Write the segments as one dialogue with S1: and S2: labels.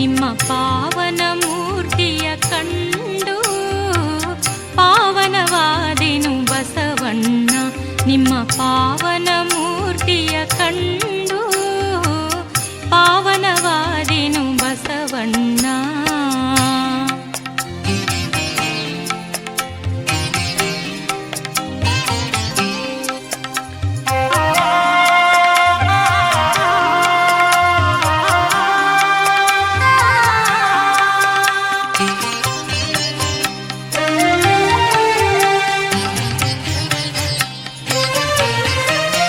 S1: ನಿಮ್ಮ ಪಾವನ ಮೂರ್ತಿಯ ಕಂಡು ಪಾವನವಾದೆನು ಬಸವಣ್ಣ. ನಿಮ್ಮ ಪಾವನ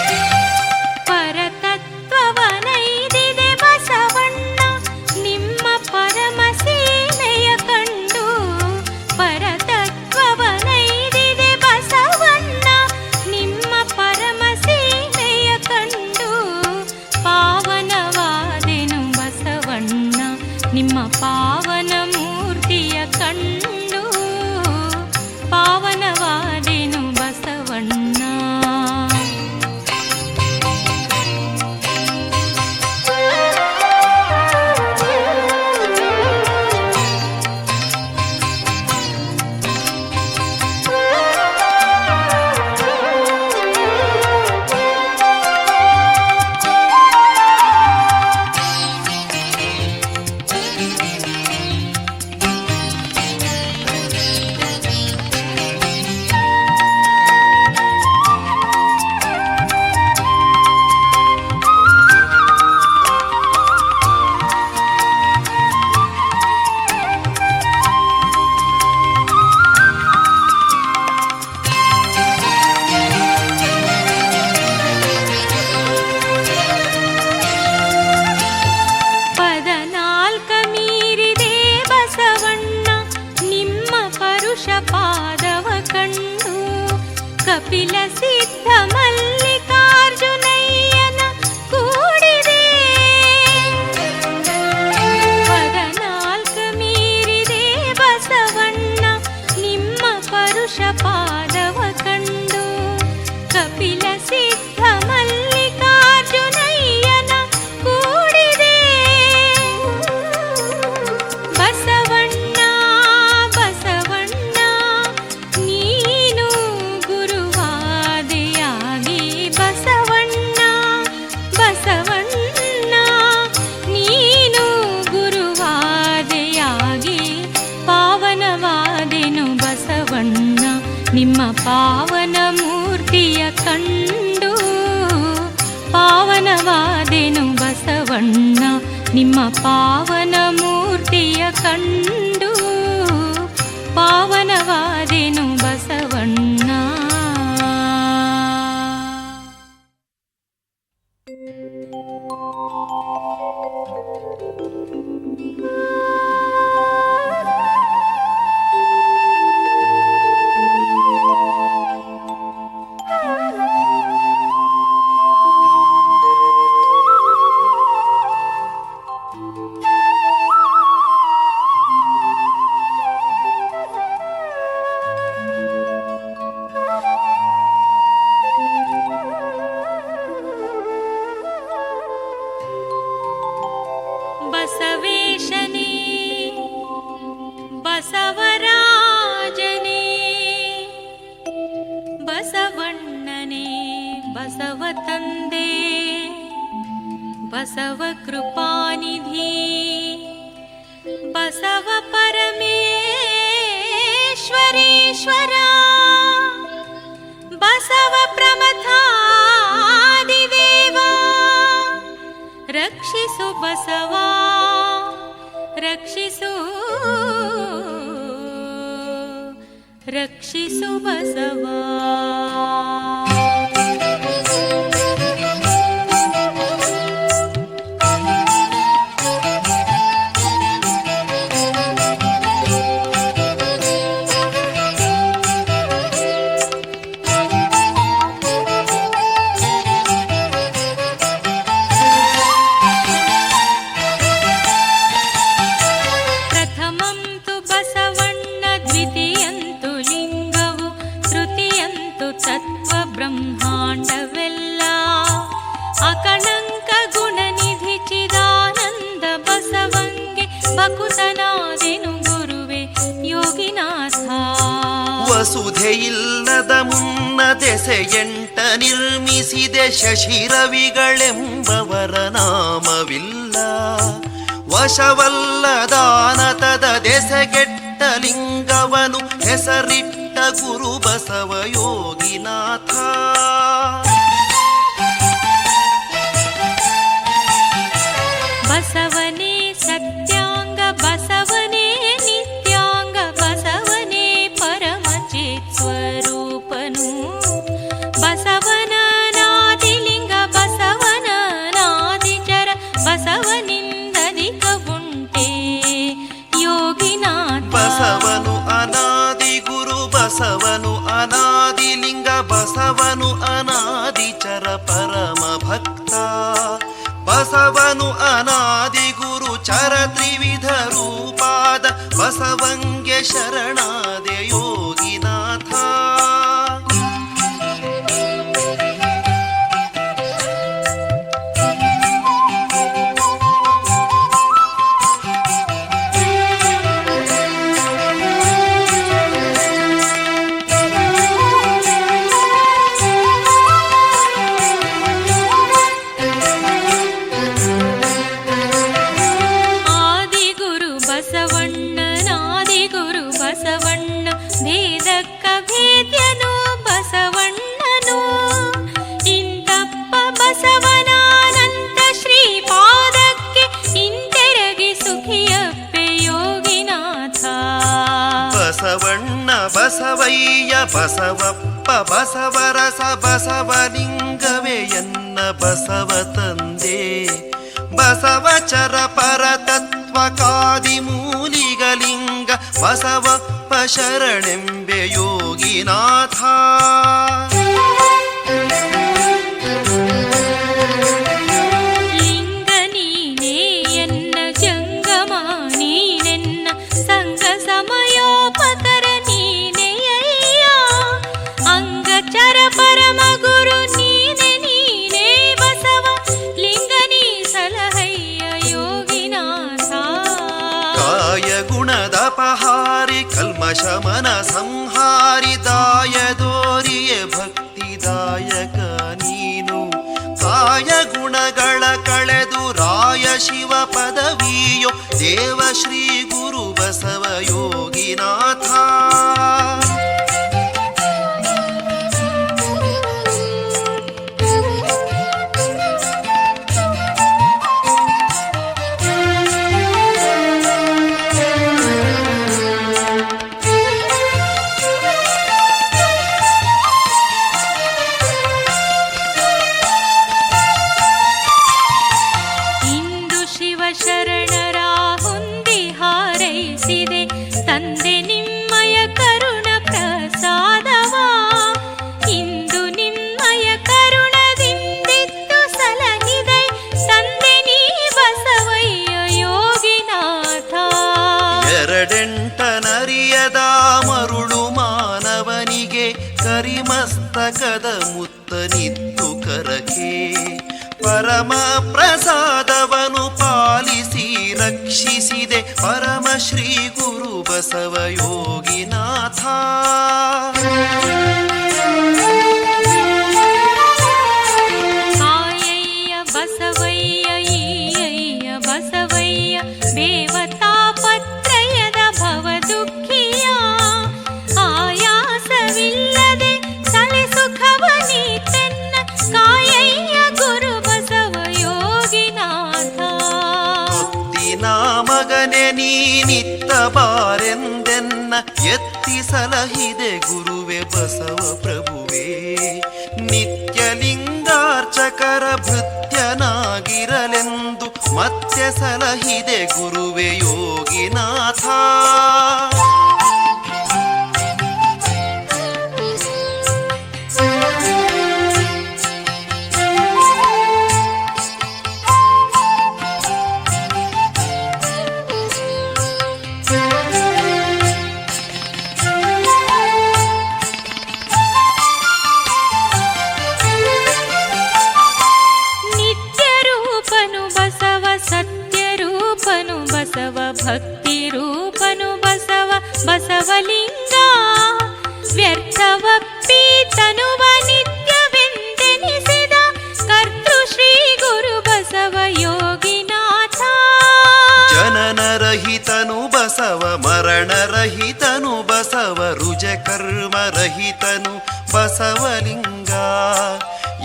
S1: ಮೂರ್ತಿಯ ಕಂಡು ಪಾವನವಾದೆನು ಬಸವಣ್ಣ. ಬಸವ ಕೃಪಾನಿಧಿ ಬಸವ ಪರಮೇಶ್ವರೇಶ್ವರ ಬಸವ ಪ್ರಮಥಾದಿದೇವ ರಕ್ಷಿಸು ಬಸವ ರಕ್ಷಿಸು ರಕ್ಷಿಸು ಬಸವ. ಬ್ರಹ್ಮಾಂಡವೆಲ್ಲ ಅಕಳಂಕ ಗುಣನಿಧಿ ಚಿದಾನಂದ ಬಸವಂಗೆ ಭಕುತನಾದೆನು ಗುರುವೆ ಯೋಗಿನಾಥ.
S2: ವಸುಧೆಯಿಲ್ಲದ ಮುನ್ನ ದೆಸೆಯಂಟ ನಿರ್ಮಿಸಿದೆ ಶಶಿರವಿಗಳೆಂಬವರ ನಾಮವಿಲ್ಲ. ವಶವಲ್ಲದಾನತದ ದೆಸೆಗೆಟ್ಟ ಲಿಂಗವನು ಹೆಸರಿಟ್ಟ ಗುರು ಬಸವ ಯೋಗಿನಾಥ.
S1: ಬಸವನೇ ಸತ್ಯಾಂಗ ಬಸವನೇ ನಿತ್ಯಾಂಗ ಬಸವನೇ ಪರಮಚಿತ್ ಸ್ವರೂಪನು ಬಸವನ ನಾದಿಲಿಂಗ ಬಸವನ ನಾದಿಚರ ಬಸವನಿಂದಧಿಕ ಉಂಟೆ ಯೋಗಿನಾಥ.
S2: ಬಸವನು ಅನಾದಿ ಗುರು ಬಸವನು ಅನಾದಿಲಿಂಗ ಬಸವನು ಅನಾದಿಚರ ಪರಮ ಭಕ್ತ. ಬಸವನು ಅನಾದಿ ಗುರು ಚರ ತ್ರಿವಿಧ ರೂಪಾದ ಬಸವಂಗೆ ಶರಣಾದೆ ಯೋಗಿನಾಥ.
S1: ಬಸವಣ್ಣ ಭೇದಕ್ಕ ಭೇದ್ಯನು ಬಸವಣ್ಣನು ಇಂತಪ್ಪ ಬಸವನಾನಂತ ಶ್ರೀಪಾದಕ್ಕೆ ಇಂತೆರಗಿ ಸುಖಿಯಪ್ಪೆ ಯೋಗಿನಾಥ.
S2: ಬಸವಣ್ಣ ಬಸವಯ್ಯ ಬಸವಪ್ಪ ಬಸವರಸ ಬಸವಲಿಂಗವೇ ಎನ್ನ ಬಸವ ತಂದೆ. ಬಸವಚರ ಪರತತ್ವಕಾದಿ ಮೂಲಿಗಲಿಂಗ ಬಸವಪ್ಪ ಶರಣೆಂಬೆ ಯೋಗಿನಾಥ.
S1: ಲಿಂಗ ನೀನೇ ಎನ್ನ ಜಂಗಮ ನೀನೆನ್ನ ಸಂಗ ಸಮಯೋಪಕರ ನೀನೆಯಯ್ಯ ಅಂಗಚರ ಪರಮ ಗುರು ನೀನೆ ನೀನೇ ಬಸವ ಲಿಂಗ ನೀ ಸಲಹಯ್ಯ ಯೋಗಿನಾಥ.
S2: ಕಾಯ ಗುಣದಪಹಾರಿ ಕಲ್ಮಶಮನ ಸಂಹಾರಿ ದಾಯದೋರಿಯ ಭಕ್ತಿದಾಯಕ ನೀನು. ಕಾಯ ಗುಣಗಳ ಕಳೆದು ರಾಯ ಶಿವ ಪದವಿಯೋ ದೇವ ಶ್ರೀ ಗುರು ಬಸವ ಯೋಗಿನಾಥ.
S1: ಶರಣರ ಹೊಂದಿ ಹಾರೈಸಿದೆ ತಂದೆ ನಿಮ್ಮಯ ಕರುಣ ಪ್ರಸಾದವ. ಇಂದು ನಿಮ್ಮಯ ಕರುಣದಿಂದಿತ್ತು ಸಲಹಿದೆ ತಂದೆ ನೀ ಬಸವಯ್ಯ ಯೋಗಿನಾಥ.
S2: ಎರಡೆಂಟ ನರಿಯದ ಮರುಳು ಮಾನವನಿಗೆ ಕರಿಮಸ್ತಕದ ಮುತ್ತನಿತ್ತು ಕರಕೆ. ಪರಮ ಪ್ರಸಾದವನು ಪಾಲಿಸಿ ರಕ್ಷಿಸಿದೆ ಪರಮ ಶ್ರೀ ಗುರು ಬಸವ ಯೋಗಿನಾಥ.
S1: ಕಾಯಯ್ಯ ಬಸವಯ್ಯ
S2: ಬಾರೆಂದೆನ್ನ ಎತ್ತಿ ಸಲಹಿದೆ ಗುರುವೆ ಬಸವ ಪ್ರಭುವೇ. ನಿತ್ಯಲಿಂಗಾರ್ಚಕರ ಭೃತ್ಯನಾಗಿರಲೆಂದು ಮತ್ತೆ ಸಲಹಿದೆ ಗುರುವೆ ಯೋಗಿನಾಥ.
S1: ಭಕ್ತಿ ರೂಪನು ಬಸವ ಬಸವಲಿಂಗ. ವ್ಯರ್ಥವಪ್ಪಿ ತನುವ ನಿತ್ಯವೆಂದೆನಿಸಿದ ಕರ್ತೃ ಶ್ರೀ ಗುರು ಬಸವ ಯೋಗಿನಾಥ.
S2: ಜನನರಹಿತನು ಬಸವ ಮರಣರಹಿತನು ಬಸವ ರುಜ ಕರ್ಮರಹಿತನು ಬಸವಲಿಂಗ.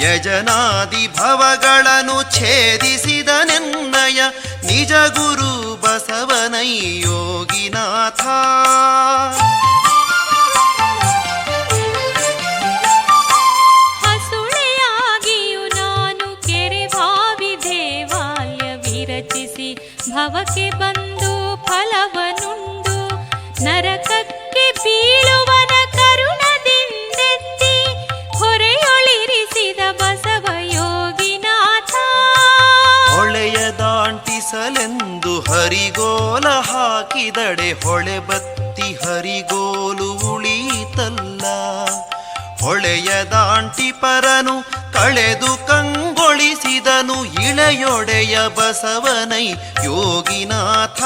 S2: ಯಜನಾದಿ ಭವಗಳನ್ನು ಛೇದಿಸಿದನೆನ್ನಯ ನಿಜ ಗುರು ಬಸವನೈ ಯೋಗಿನಾಥ.
S1: ಹಸುಳೆಯಾಗಿಯೂ ನಾನು ಕೆರೆ ಬಾವಿ ದೇವಾಲಯ ವಿರಚಿಸಿ ಭವಕ್ಕೆ ಬಂದು ಫಲವನುಂಡು ನರಕಕ್ಕೆ ಬೀಳುವನ ಕರುಣದಿಂದೆತ್ತಿ ಹೊರೆಯೊಳಿರಿಸಿದ ಬಸವ ಯೋಗಿನಾಥ.
S2: ಹೊಳೆಯ ದಾಂಟಿಸಲೆಂದು ಹರಿಗೋಲ ಹಾಕಿದಡೆ ಹೊಳೆ ಬತ್ತಿ ಹರಿಗೋಲು ಉಳೀತಲ್ಲ. ಹೊಳೆಯ ದಾಂಟಿ ಪರನು ಕಳೆದು ಕಂಗೊಳಿಸಿದನು ಇಳೆಯೊಡೆಯ ಬಸವನೈ ಯೋಗಿನಾಥ.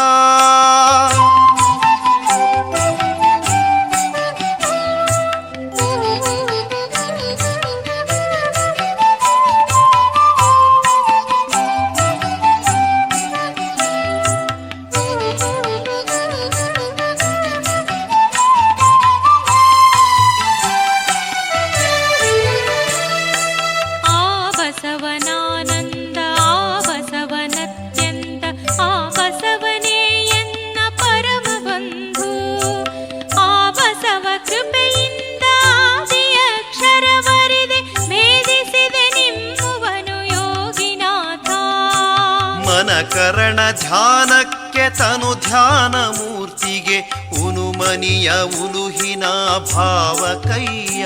S2: ಕರಣ ಧ್ಯಾನಕ್ಕೆ ತನು ಧ್ಯಾನ ಮೂರ್ತಿಗೆ ಉನುಮನಿಯ ಉಲುಹಿನ ಭಾವ ಕೈಯ.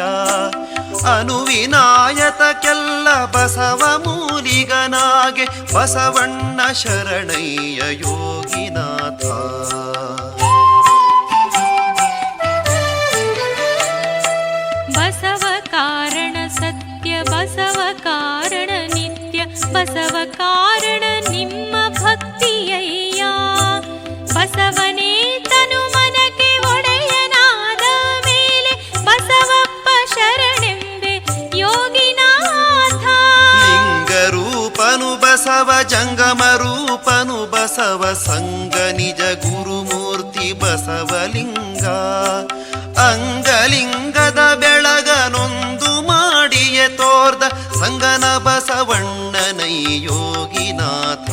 S2: ಅನುವಿನಾಯತಕ್ಕೆಲ್ಲ ಬಸವ ಮೂಲಿಗನಾಗೆ ಬಸವಣ್ಣ ಶರಣಯ್ಯ ಯೋಗಿನಾಥ.
S1: ಬಸವ ಕಾರಣ ಸತ್ಯ ಬಸವ ಕಾರಣ ನಿತ್ಯ ಬಸವ ಕಾರಣ ನಿಮ್ಮ ಭಕ್ತಿಯಯ್ಯ. ಬಸವನೇ ತನು ಮನಕ್ಕೆ ಒಡೆಯನಾದ ಮೇಲೆ ಬಸವಪ್ಪ ಶರಣೆಂಬೆ ಯೋಗಿನಾಥ.
S2: ಲಿಂಗರೂಪನು ಬಸವ ಜಂಗಮ ರೂಪನು ಬಸವ ಸಂಗ ನಿಜ ಗುರುಮೂರ್ತಿ ಬಸವಲಿಂಗ. ಅಂಗಲಿಂಗದ ಬೆಳಗನೊಂದು ಮಾಡಿಯೇ ತೋರ್ದ ಸಂಗನ ಬಸವಣ್ಣನೈ ಯೋಗಿನಾಥ.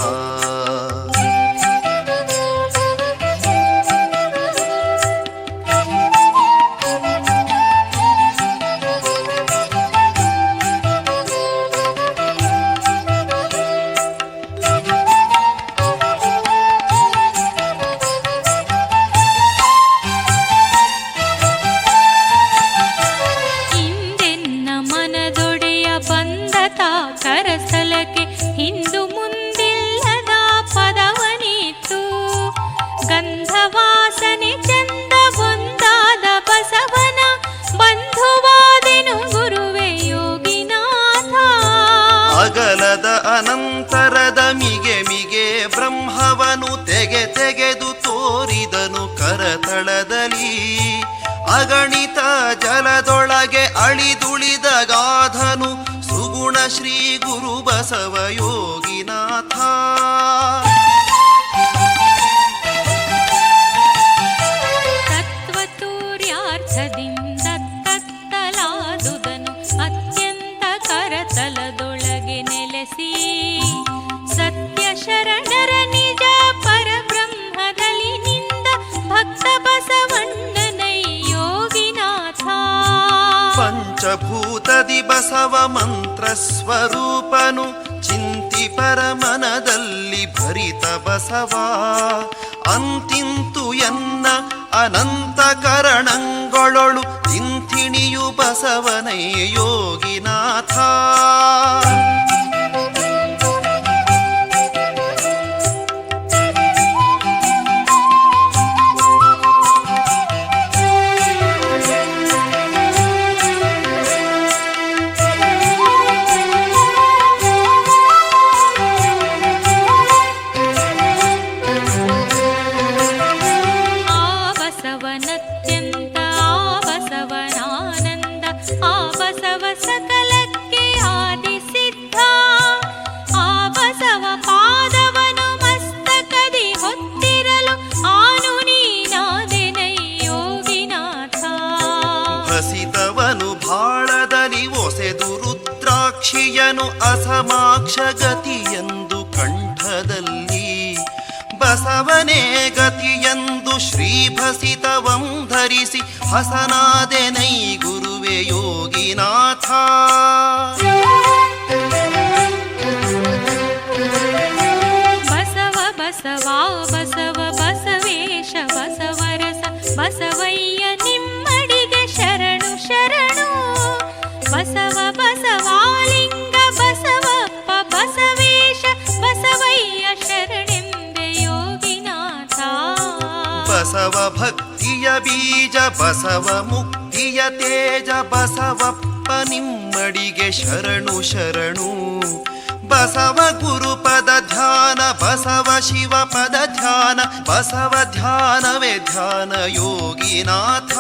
S1: ಕರಸ್ಥಲಕ್ಕೆ ಹಿಂದು ಮುಂದಿಲ್ಲದ ಪದವನಿತ್ತು. ಗಂಧವಾಸನೆ ಚಂದ ಒಂದಾದ ಬಸವನ ಬಂಧುವಾದೆನು ಗುರುವೆ ಯೋಗಿನಾಥ.
S2: ಅಗಲದ ಅನಂತರದ ಮಿಗೆ ಮಿಗೆ ಬ್ರಹ್ಮವನು ತೆಗೆದು ತೋರಿದನು ಕರತಳದಲ್ಲಿ. ಅಗಣಿತ ಜಲದೊಳಗೆ ಅಳಿದುಳಿದ ಗಾಧನು ಸುಗುಣ ಶ್ರೀ ಗುರು ಬಸವ ಯೋಗಿನಾಥ.
S1: ತತ್ವತೂರ್ಯಾರ್ಥದಿಂದ ಕತ್ತಲಾದುದನು ಅತ್ಯಂತ ಕರತಲದೊಳಗೆ ನೆಲೆಸಿ ಸತ್ಯ ಶರಣರ ನಿಜ ಪರಬ್ರಹ್ಮದಲ್ಲಿ ನಿಂದ ಭಕ್ತ
S2: ಪಂಚಭೂತದಿ ಬಸವ ಮಂತ್ರ ಸ್ವರೂಪನು ಚಿಂತಿ ಪರಮನದಲ್ಲಿ ಭರಿತ ಬಸವ ಅಂತಿಂತು ಎನ್ನ ಅನಂತ ಕರಣಂಗಳೊಳು ತಿಂಥಿಣಿಯು ಬಸವನೈ ಯೋಗಿನಾಥ. ಕ್ಷಿಯನು ಅಸಮಾಕ್ಷ ಗತಿಯೆಂದು ಕಂಠದಲ್ಲಿ ಬಸವನೇ ಗತಿಯೆಂದು ಶ್ರೀಭಸಿತವಂ ಧರಿಸಿ ಹಸನಾದೆನೈ ಗುರುವೆ ಯೋಗಿನಾಥ.
S1: ಬಸವ ಬಸವಾ ಬಸವ ಬಸವೇಶ ಬಸವರಸ ಬಸವಯ್ಯ ನಿಮ್ಮಡಿಗೆ ಶರಣು ಶರಣು. ಬಸವ ಬಸವಾಲಿಂಗ ಬಸವಪ್ಪ ಬಸವೇಶ ಬಸವಯ್ಯ ಶರಣೆಂಬೆ ಯೋಗಿನಾಥ.
S2: ಬಸವ ಭಕ್ತಿಯ ಬೀಜ ಬಸವ ಮುಕ್ತಿಯ ತೇಜ ಬಸವಪ್ಪ ನಿಮ್ಮಡಿಗೆ ಶರಣು ಶರಣು. ಬಸವ ಗುರುಪದ ಧ್ಯಾನ ಬಸವ ಶಿವ ಪದ ಧ್ಯಾನ ಬಸವ ಧ್ಯಾನವೇ ಧ್ಯಾನ ಯೋಗಿನಾಥ.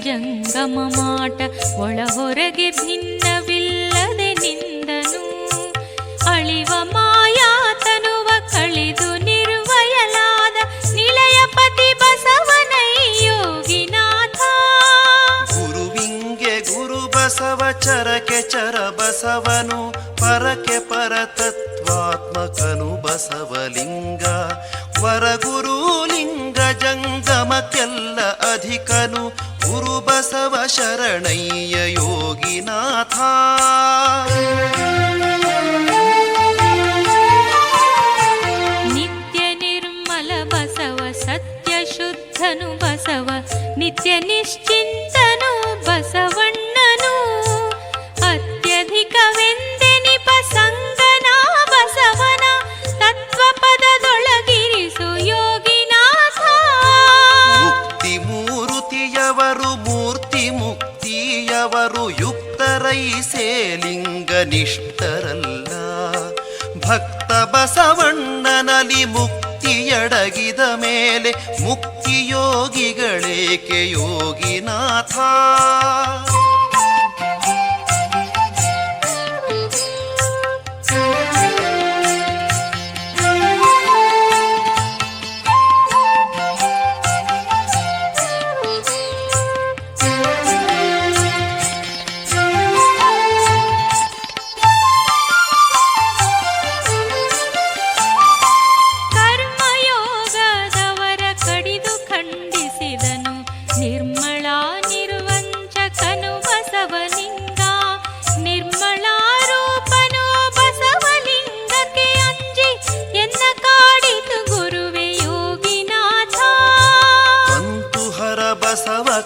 S1: ಜಂಗಮ ಮಾಟ ಒಳ ಹೊರಗೆ ಭಿನ್ನವಿಲ್ಲದೆ ನಿಂದನು. ಅಳಿವ ಮಾಯಾತನುವ ಕಳಿದು ನಿರ್ವಯಲಾದ ನಿಲಯಪತಿ ಬಸವನೈ ಯೋಗಿನಾಥ.
S2: ಗುರುವಿಂಗೆ ಗುರು ಬಸವ ಚರಕೆ ಚರ ಬಸವನು ಪರಕೆ ಪರತತ್ವಾತ್ಮಕನು ಬಸವಲಿಂಗ. ವರಗುರು ಲಿಂಗ ಜಂಗಮಕ್ಕೆಲ್ಲ ಅಧಿಕನು ಗುರು ಬಸವ ಶರಣಯ್ಯ ಯೋಗಿನಾಥ.
S1: ನಿತ್ಯ ನಿರ್ಮಲ ಬಸವ ಸತ್ಯ ಶುದ್ಧನು ಬಸವ ನಿತ್ಯ ನಿಶ್ಚಿಂತನು ಬಸವಣ್ಣನು. ಅತ್ಯಧಿಕವೆಂದೆನಿಪ ಸಂಗನ ಬಸವನ ತತ್ವ ಪದದೊಳಗಿರಿಸು ಯೋಗಿನಾಥ.
S2: ಮುಕ್ತಿ ಮೂರುತಿಯವರು ಮೂರ್ತಿ ಮುಕ್ತಿಯವರು ಯುಕ್ತರೈಸೇ ಲಿಂಗ ನಿಷ್ಠರಲ್ಲ. ಭಕ್ತ ಬಸವಣ್ಣನಲ್ಲಿ ಮುಕ್ತಿಯಡಗಿದ ಮೇಲೆ ಮುಕ್ತಿಯೋಗಿಗಳೇಕೆ ಯೋಗಿನಾಥ.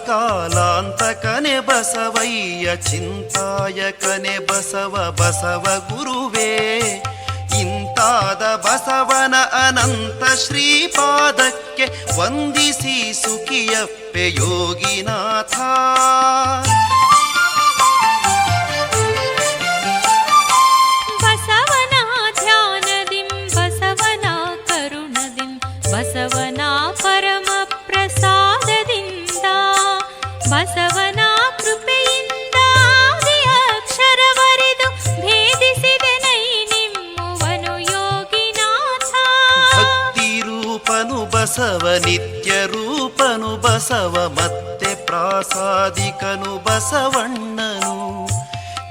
S2: ಕಾಲಾಂತಕನೆ ಬಸವಯ್ಯ ಚಿಂತಾಯಕನೆ ಬಸವ ಬಸವ ಗುರುವೇ. ಇಂತಾದ ಬಸವನ ಅನಂತ ಶ್ರೀಪಾದಕ್ಕೆ ವಂದಿಸಿ ಸುಖಿಯಪ್ಪೆ ಯೋಗಿನಾಥ.
S1: ಬಸವನ ಧ್ಯಾನದಿಂ ಬಸವನ ಕರುಣದಿಂ ಬಸವನ ಪರಮ ಪ್ರಸಾದದಿಂದ ಬಸವನ ಕೃಪೆಯಿಂದ ಆದಿ ಅಕ್ಷರವರೆದು ಭೇದಿಸಿದೆ ನೈ ನಿಮ್ಮ
S2: ಬಸವ ನಿತ್ಯ ರೂಪನು ಬಸವ ಮತ್ತೆ ಪ್ರಾಸಾದಿಕನು ಬಸವಣ್ಣನು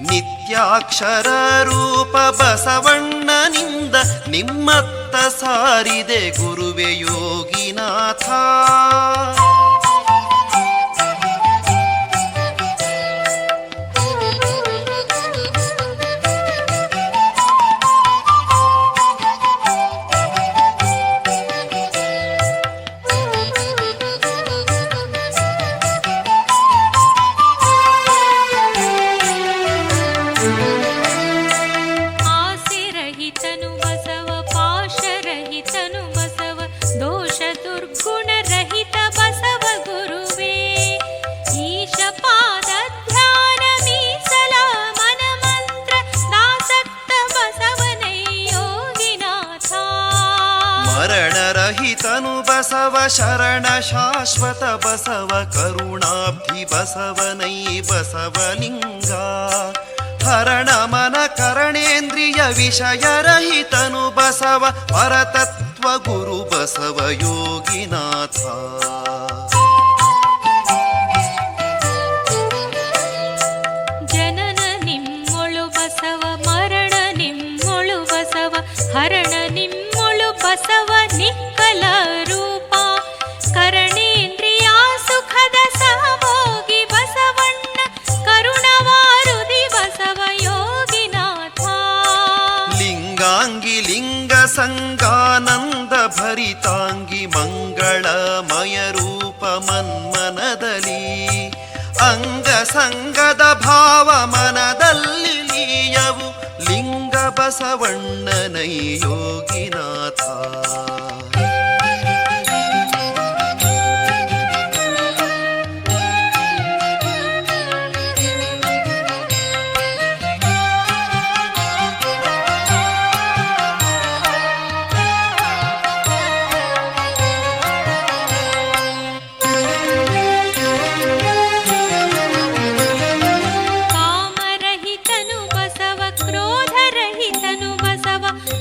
S2: ನಿತ್ಯಾಕ್ಷರ ರೂಪ ಬಸವಣ್ಣನಿಂದ ನಿಮ್ಮತ್ತ ಸಾರಿದೆ ಗುರುವೆ ಯೋಗಿನಾಥ. ಮರಣರಹಿತನು ಬಸವ ಶರಣ ಶಾಶ್ವತ ಬಸವ ಕರುಣಾಬ್ಧಿ ಬಸವನೈ ಬಸವಲಿಂಗ ಹರಣ ಮನ ಕರಣೇಂದ್ರಿಯ ವಿಷಯರಹಿತನು ಬಸವ ಪರತತ್ವ ಗುರು ಬಸವ ಯೋಗಿನಾಥ.
S1: ಜನನ ನಿಮ್ಮೊಳು ಬಸವ ಮರಣ ನಿಮ್ಮೊಳು ಬಸವ ಹರಣ ನಿಮ್ಮೊಳು ಬಸವ ನಿಕ್ಕಲ ರೂಪ ಕರಣೇಂದ್ರಿಯ ಸುಖದ ಸಹಭೋಗಿ ಬಸವಣ್ಣ ಕರುಣವಾರುದಿ ಬಸವ ಯೋಗಿನಾಥ.
S2: ಲಿಂಗಾಂಗಿ ಲಿಂಗ ಸಂಗಾನಂದ ಭರಿತಾಂಗಿ ಮಂಗಳಮಯ ರೂಪ ಮನ್ಮನದಲ್ಲಿ ಅಂಗ ಸಂಗದ ಭಾವ ಮನದಲ್ಲಿ ಲೀಯವು ಲಿಂಗ ಬಸವಣ್ಣನೈ ಯೋಗಿನಾಥ.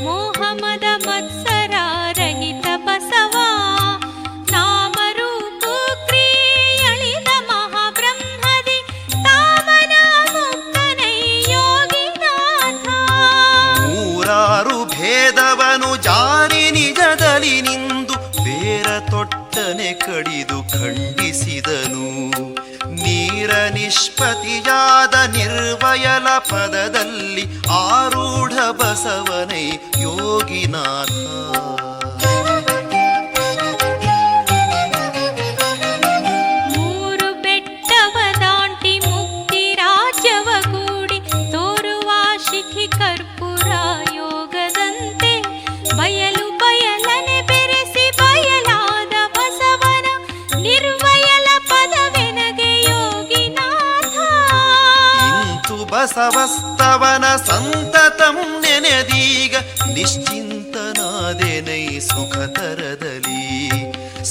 S1: ಮೋಹಮದ ಮತ್ಸರ ರಹಿತ ಬಸವ ನಾಮರೂಪು ಕ್ರಿಯಳಿದ ಮಹಾಬ್ರಹ್ಮದಿ ತಾಮನ ಮುಕ್ತನೈ ಯೋಗಿನಾಥ.
S2: ಮೂರಾರು ಭೇದವನು ಜಾರಿ ನಿಜದಲ್ಲಿ ನಿಂದು ಬೇರ ತೊಟ್ಟನೆ ಕಡಿದು ಖಂಡಿಸಿದನು ನೀರ ನಿಷ್ಪತಿಯಾದ ನಿರ್ವಯಲ ಪದದಲ್ಲಿ ಆರೂಢ ಬಸವನೈ ಯೋಗಿನಾಥ.
S1: ಮೂರು ಬೆಟ್ಟವ ದಾಂಟಿ ಮುಕ್ತಿ ರಾಜ್ಯವ ಕೂಡಿ ತೋರುವ ಶಿಖಿ ಕರ್ಪೂರ ಯೋಗದಂತೆ ಬಯಲು ಬಯಲನೆ ಬೆರೆಸಿ ಬಯಲಾದ ಬಸವನ ನಿರ್ವಯಲ ಪದವೆನಗೆ ಯೋಗಿನಾಥ.
S2: ಇಂತು ಬಸವಸ್ತವನ ಸಂತತಂ ನೆನೆದೀಗ ನಿಶ್ಚಿಂತನಾದೆನೈ ಸುಖತರದಲ್ಲಿ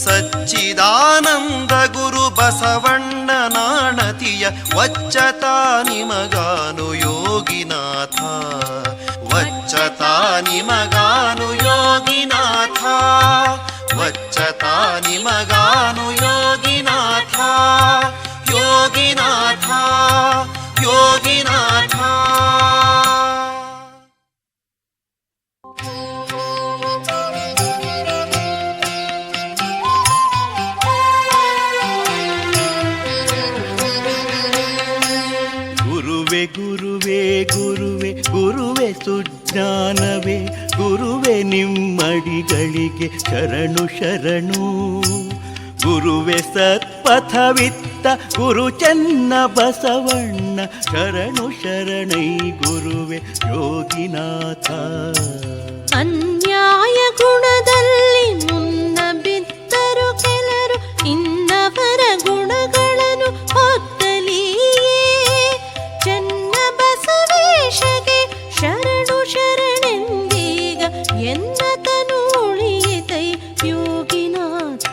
S2: ಸಚ್ಚಿದಾನಂದ ಗುರು ಬಸವಣ್ಣ ನಾಣತಿಯ ವಚ್ಚತಾ ನಿಮಗಾನು ಯೋಗಿನಾಥ. ವಚ್ಚತಾ ನಿಮಗಾನು ಯೋಗಿನಾಥ. ವಚ್ಚತಾ ನಿಮಗಾನು ಯೋಗಿನಾಥ. ಯೋಗಿನಾಥ ಯೋಗಿನಾಥ.
S3: ಗುರುವೆ ಗುರುವೆ ಗುರುವೆ ಗುರುವೆ ಸುಜ್ಞಾನವೇ ಗುರುವೆ ನಿಮ್ಮಡಿಗಳಿಗೆ ಶರಣು ಶರಣು. ಗುರುವೆ ಸತ್ಪಥವಿತ್ತ ಗುರು ಚೆನ್ನ ಬಸವಣ್ಣ ಶರಣು ಶರಣೈ ಗುರುವೆ ಯೋಗಿನಾಥ.
S1: ಅನ್ಯಾಯ ಗುಣದಲ್ಲಿ ಮುನ್ನ ಬಿದ್ದರು ಕೆಲರು ಇನ್ನವರ ಗುಣಗಳನ್ನು ಹೊತ್ತಲಿಯೇ ಚೆನ್ನ ಬಸವೇಶಗೆ ಶರಣು ಶರಣೆಂದೀಗ ಎನ್ನತನು ಉಳಿಯಿತೈ ಯೋಗಿನಾಥ.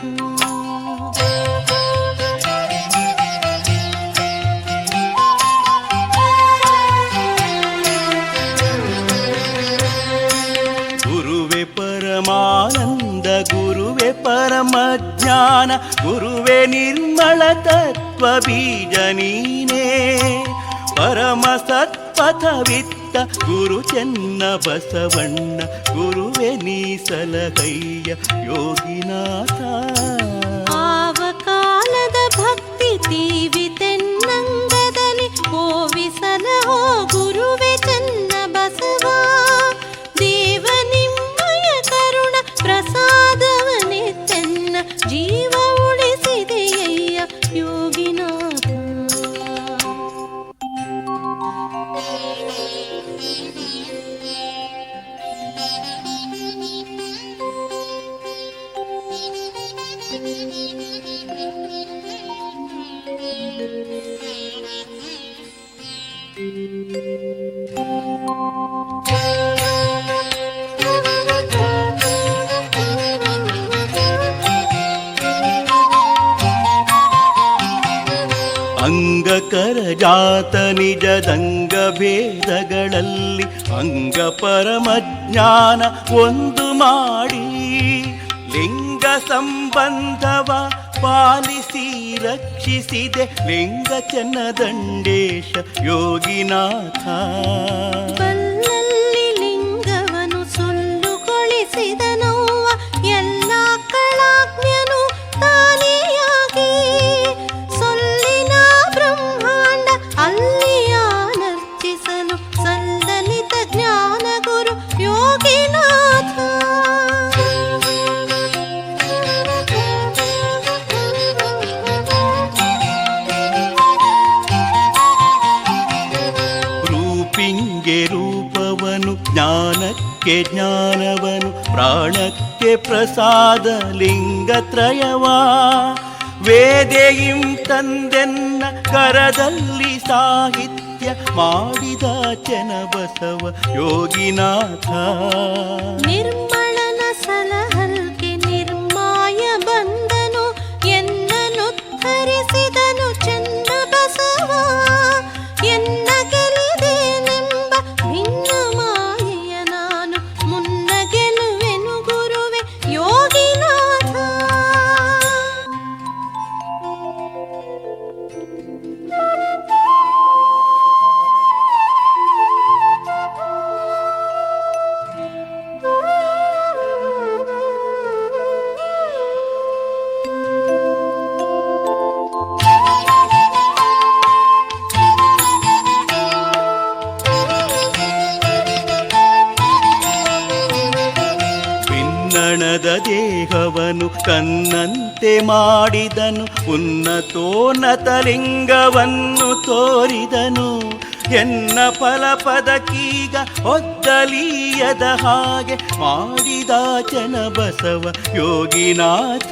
S3: ಗುರುವೆ ಪರಮಾನಂದ ಗುರು ಜ್ಞಾನ ಗುರುವೇ ನಿರ್ಮಲ ತತ್ವ ಬೀಜ ನೀನೇ ಪರಮ ಸತ್ಪಥವಿತ್ತ ಗುರು ಚೆನ್ನ ಬಸವಣ್ಣ ಗುರುವೇ ನೀ ಸಲಹಯ್ಯ ಯೋಗಿನಾಥ
S1: ಆವ ಕಾಲದ ಭಕ್ತಿ ತೀವಿತೆನ್ನಂಗದಲ್ಲಿ ಓವಿಸಲಹೋ ಗುರುವೆ ಚೆನ್ನ ಬಸವ ದೇವ ನಿಮ್ಮಯ ಕರುಣ ಪ್ರಸಾದವನೇ ತೆನ್ನ ಜೀವ ಉಳಿಸಿದೆಯಯ್ಯ ಯೋಗಿನಾಥ
S3: ಅಂಗಕರ ಜಾತ ನಿಜದಂಗ ಭೇದಗಳಲ್ಲಿ ಅಂಗ ಪರಮಜ್ಞಾನ ಒಂದು ಮಾಡಿ ಲಿಂಗ ಸಂಬಂಧವ ಪಾಲಿಸಿ ರಕ್ಷಿಸಿದೆ ಲಿಂಗ ಚನ್ನದಂಡೇಶ ಯೋಗಿನಾಥ
S1: ಬಲ್ಲಲ್ಲಿ ಲಿಂಗವನು ಸುಲ್ಲುಗೊಳಿಸಿದನವ್ವ ಎಲ್ಲ ಕಳಾಜ್ಞನು ತಾನೆಯಾಗಿ ಸೊಲ್ಲಿನ ಬ್ರಹ್ಮಾಂಡ ಅಲ್ಲಿಯಾನರ್ಚಿಸಲು ಸಲ್ಲಲಿತ ಜ್ಞಾನ ಗುರು ಯೋಗಿನಾಥ
S3: ರೂಪಿಂಗೆ ರೂಪವನು ಜ್ಞಾನಕ್ಕೆ ಜ್ಞಾನವನು ಪ್ರಾಣಕ್ಕೆ ಪ್ರಸಾದ ಲಿಂಗತ್ರಯವಾ ವೇದೆಯಿಂ ತಂದೆನ್ನ ಕರದಲ್ಲಿ ಸಾಹಿತ್ಯ ಮಾಡಿದ ಚೆನ್ನಬಸವ ಯೋಗಿನಾಥ
S1: ನಿರ್ಮಳನ ಸಲಹಲ್ಗೆ ನಿರ್ಮಾಯ ಬಂದನು ಎನ್ನನು ಧರಿಸಿದನು ಚೆನ್ನ ಬಸವ ಎನ್ನ ಗೆಲಿದೇನೆಂಬ ಭಿನ್ನ ಮಾಯೆಯ ನಾನು ಮುನ್ನ ಗೆಲುವೆನು ಗುರುವೆ ಯೋಗಿನಾಥ
S3: ಭಿನ್ನಣದ ದೇಹವನು ತನ್ನಂತೆ ಮಾಡಿದನು ಉನ್ನತೋನ್ನತ ಲಿಂಗವನ್ನು ತೋರಿದನು ಎನ್ನ ಫಲಪದಕೀಗ ಒದ್ದಲೀಯದ ಹಾಗೆ ಮಾಡಿದ ಚೆನ್ನಬಸವ ಯೋಗಿನಾಥ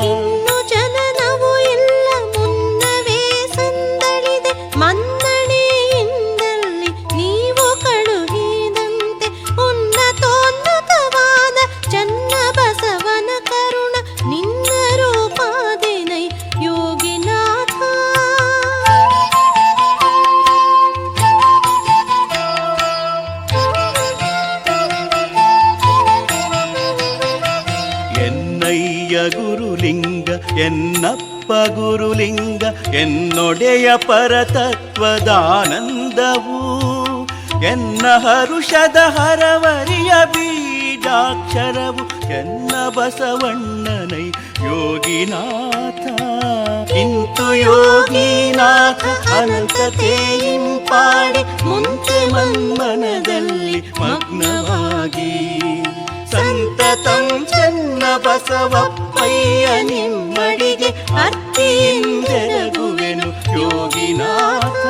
S1: ಇನ್ನು ಜನನವು ಇಲ್ಲ ಮುನ್ನವೇ ಸಂದಳಿದೆ ಮನ್ನಣೆಯಿಂದಲ್ಲಿ ನೀವು ಕಳುಹಿದಂತೆ ಉನ್ನತೋನ್ನತವಾದ ಚೆನ್ನ ಬಸವನ ಕರುಣ ನಿನ್ನ ರೂಪಾದಿನೈ ಯೋಗಿನಾಥ
S3: ಎನ್ನಯ್ಯ ಗುರುಲಿಂಗ ಎನ್ನಪ್ಪ ಗುರುಲಿಂಗ ಎನ್ನೊಡೆಯ ಪರತತ್ವದಾನಂದವು ಎನ್ನ ಹರುಷದ ಹರವರಿಯ ಬೀಜಾಕ್ಷರವು ಎನ್ನ ಬಸವಣ್ಣನೈ ಯೋಗಿನಾಥ ಇಂತು ಯೋಗಿನಾಥ ಅನಂತತೆಯಿಂ ಪಾಡಿ ಮುಂಚೆ ಮನ್ಮನದಲ್ಲಿ ಮಗ್ನವಾಗಿ ಸಂತತಂ ಚೆನ್ನ ಬಸವಪ್ಪಯ್ಯ ನಿಮ್ಮಡಿಗೆ ಅರ್ತಿಯಿಂದೆರಗುವೆನು ಯೋಗಿನಾಥ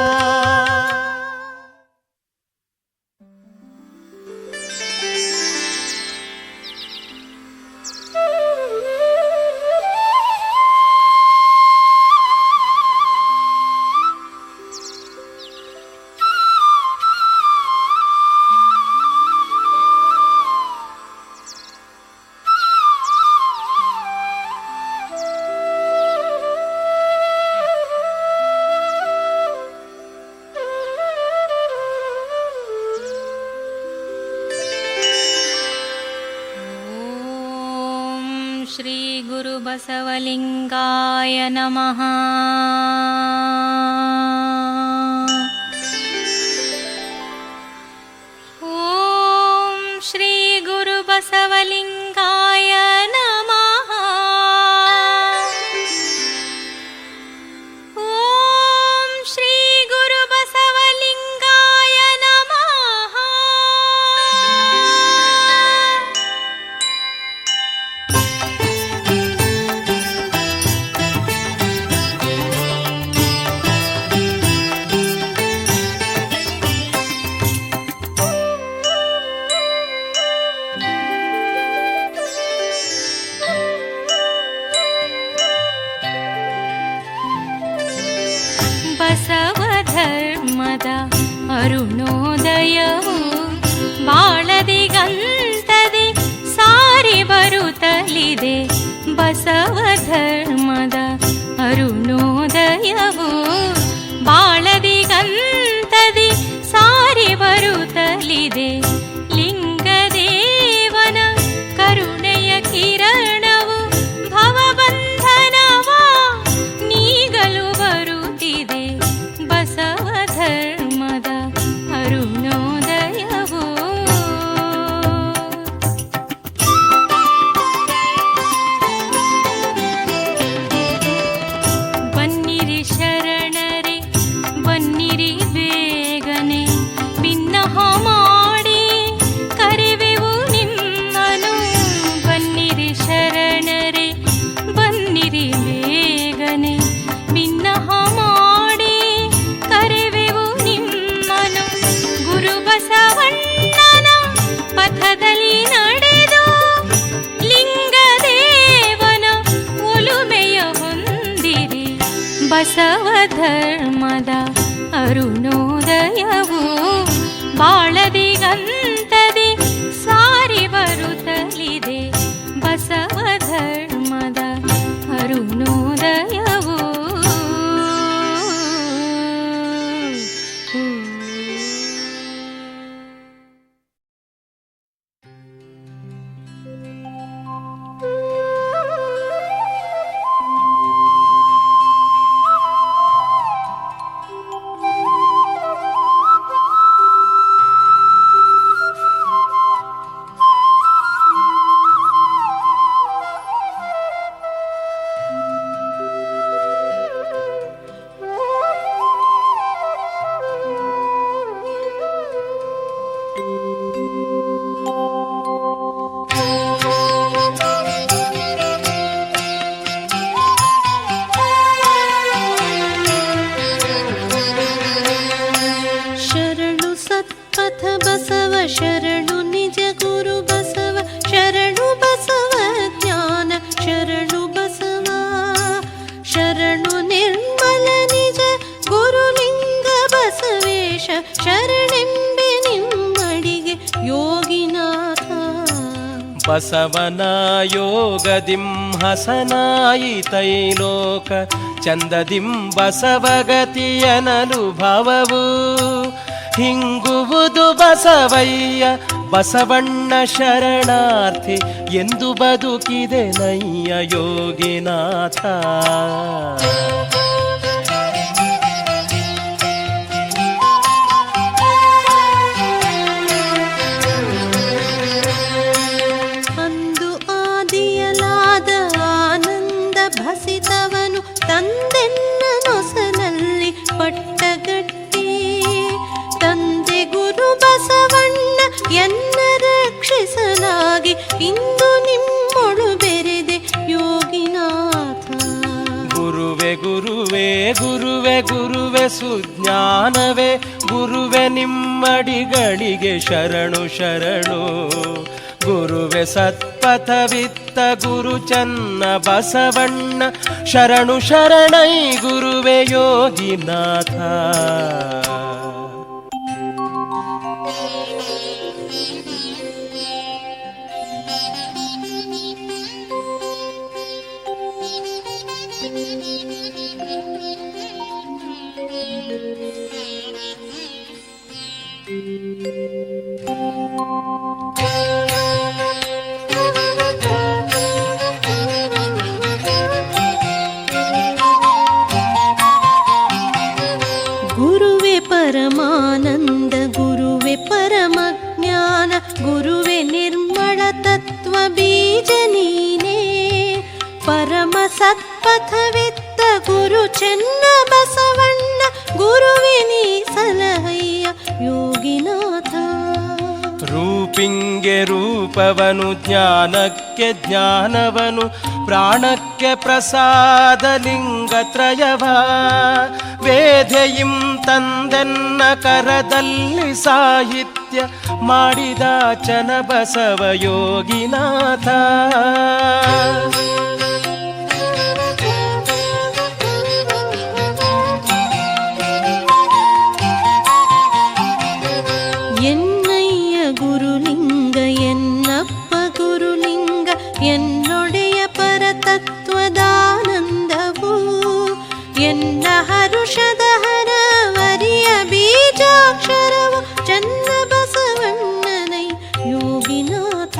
S4: ಶ್ರೀ ಗುರು ಬಸವಲಿಂಗಾಯ ನಮಃ. ಓಂ ಶ್ರೀ ಗುರು ಬಸವಲಿಂಗಾಯ ನಮಃ. ಓಂ ಶ್ರೀ ಗುರು ಬಸವಲಿಂಗಾಯ ನಮಃ. ಬಸವ ಧರ್ಮದ ಅರುಣೋದಯವು ಬಾಳದಿಗಂತದೆ ಸಾರಿ ಬರುತ್ತಲಿದೆ. ಬಸವ ಧರ್ಮದ ಅರುಣೋದಯವು ಬಾಳದಿಗಂತದೆ ಸಾರಿ ಬರುತ್ತಲಿದೆ. ಲಿಂಗದೇವನ ಕರುಣೆಯ ಕಿರಣವು ಭವಬಂಧನವ ನೀಗಲು ಬರುತ್ತಿದೆ. ಬಸವ ಧರ್ಮದ ಅರುಣೋದಯವು ಬನ್ನಿರಿ ಶರಣರೇ ಬನ್ನಿರಿ ಬೇಗನೆ, ಬಿನ್ನಹ ಮಾಡಿ ಕರೆವೆವು ನಿಮ್ಮನು. ಬನ್ನಿರಿ ಶರಣರೇ ಬನ್ನಿರಿ ಬೇಗನೆ, ಬಿನ್ನಹ ಮಾಡಿ ಕರೆವೆವು ನಿಮ್ಮನು. ಗುರು ಬಸವಣ್ಣನ ಪಥದಲ್ಲಿ ನಡೆದು ಲಿಂಗದೇವನ ಒಲುಮೆಯ ಹೊಂದಿರಿ. ಬಸವ ಧರ್ಮದ ಅರುಣೋದಯವು ಬಾಳದಿಗಂತದೆ ಸಾರಿ ಬರುತ್ತಲಿದೆ. ಬಸವ ಧರ್ಮದ ಅರುಣೋದಯವು
S1: ಶರಣು ಸತ್ಪಥ ಬಸವ, ಶರಣು ನಿಜ ಗುರು ಬಸವ, ಶರಣು ಬಸವ ಜ್ಞಾನ, ಶರಣು ಬಸವ, ಶರಣು ನಿರ್ಮಲ ನಿಜ ಗುರುಲಿಂಗ ಬಸವೇಶ, ಶರಣೆಂಬೆ ನಿಮ್ಮಡಿಗೆ ಯೋಗಿನಾಥ.
S5: ಬಸವನ ಯೋಗದಿಂ ಹಸನಾಯಿತೈಲೋಕ ಚಂದದಿಂ ಬಸವಗತಿಯನನುಭವವು ಹಿಂಗುವುದು ಬಸವಯ್ಯ. ಬಸವಣ್ಣ ಶರಣಾರ್ಥಿ ಎಂದು ಬದುಕಿದೆ ನಯ್ಯ ಯೋಗಿನಾಥ.
S1: ಅಂದು ಆದಿಯಲಾದ ಆನಂದ ಭಸಿತವನು ತಂದೆನ್ನ ನೊಸಲಲ್ಲಿ ಪಟ್ಟಗಟ್ಟಿ. ತಂದೆ ಗುರು ಬಸವಣ್ಣ ಎನ್ನ ರಕ್ಷಿಸಲಾಗಿ ಇಂದು ನಿಮ್ಮೊಳು ಬೆರೆದೆ ಯೋಗಿನಾಥ.
S5: ಗುರುವೆ ಗುರುವೆ ಗುರುವೆ ಗುರುವೆ ಸುಜ್ಞಾನವೇ ಗುರುವೆ ನಿಮ್ಮಡಿಗಳಿಗೆ ಶರಣು ಶರಣು. ಗುರುವೆ ಸತ್ಪಥವಿತ್ತ ಗುರು ಚನ್ನ ಬಸವಣ್ಣ ಶರಣು ಶರಣೈ ಗುರುವೆ ಯೋಗಿನಾಥ.
S1: ಪರಮಾನಂದ ಗುರುವೆ ಪರಮಜ್ಞಾನ ಗುರುವೆ ನಿರ್ಮಳ ತತ್ವ ಬೀಜ ನೀನೇ ಪರಮ ಸತ್ಪಥವಿತ್ತ ಗುರು ಚೆನ್ನ ಬಸವಣ್ಣ ಗುರುವೆ ನೀ ಸಲಹಯ್ಯ ಯೋಗಿನಾಥ.
S5: ರೂಪಿಂಗೆ ರೂಪವನು ಜ್ಞಾನಕ್ಕೆ ಜ್ಞಾನವನು ಪ್ರಾಣಕ್ಕೆ ಪ್ರಸಾದ ಲಿಂಗತ್ರಯವ ವೇದೆಯಿಂ ತಂದೆನ್ನ ಕರದಲ್ಲಿ ಸಾಹಿತ್ಯ ಮಾಡಿದ ಚನ ಬಸವ ಯೋಗಿನಾಥ.
S1: ಎನ್ನಯ್ಯ ಗುರುಲಿಂಗ ಎನ್ನಪ್ಪ ಗುರುಲಿಂಗ ಎನ್ನೊಡೆಯ ಪರತತ್ವದಾನಂದವು ಎನ್ನ ಹರುಷದ ಹರವರಿಯ ಬೀಜಾಕ್ಷರವು ಚನ್ನ ಬಸವಣ್ಣನೈ ಯೋಗಿನಾಥ.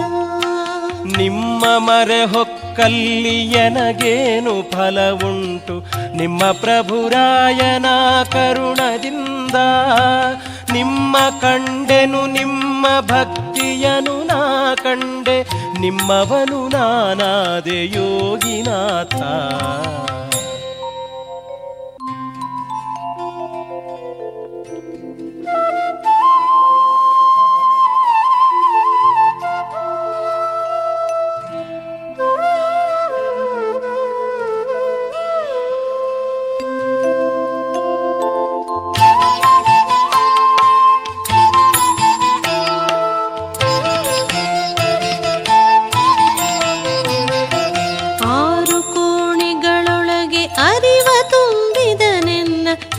S5: ನಿಮ್ಮ ಮರೆ ಹೊಕ್ಕಲ್ಲಿ ಎನಗೇನು ಫಲವುಂಟು ನಿಮ್ಮ ಪ್ರಭುರಾಯನ ಕರುಣದಿಂದ ನಿಮ್ಮ ಕಂಡೆನು ನಿಮ್ಮ ಭಕ್ತಿಯನು ನಾ ಕಂಡೆ ನಿಮ್ಮವನು ನಾನಾದೆ ಯೋಗಿನಾಥ.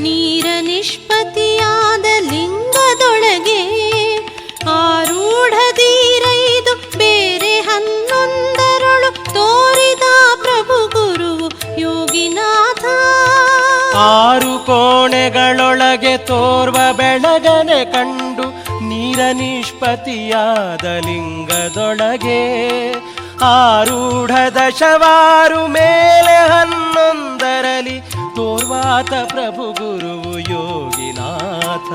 S1: ನೀರ ನಿಷ್ಪತಿಯಾದ ಲಿಂಗದೊಳಗೆ ಆರೂಢಧೀರೈದು ಬೇರೆ 11ರೊಳು ತೋರಿದ ಪ್ರಭು ಗುರುವು ಯೋಗಿನಾಥ.
S5: 6 ಕೋಣೆಗಳೊಳಗೆ ತೋರ್ವ ಬೆಳಗನೆ ಕಂಡು ನೀರ ನಿಷ್ಪತಿಯಾದ ಲಿಂಗದೊಳಗೆ ಆರೂಢ ದಶವಾರು ಮೇಲೆ 11ರಲಿ ತೋರ್ವಾತ ಪ್ರಭು ಗುರುವು ಯೋಗಿನಾಥ.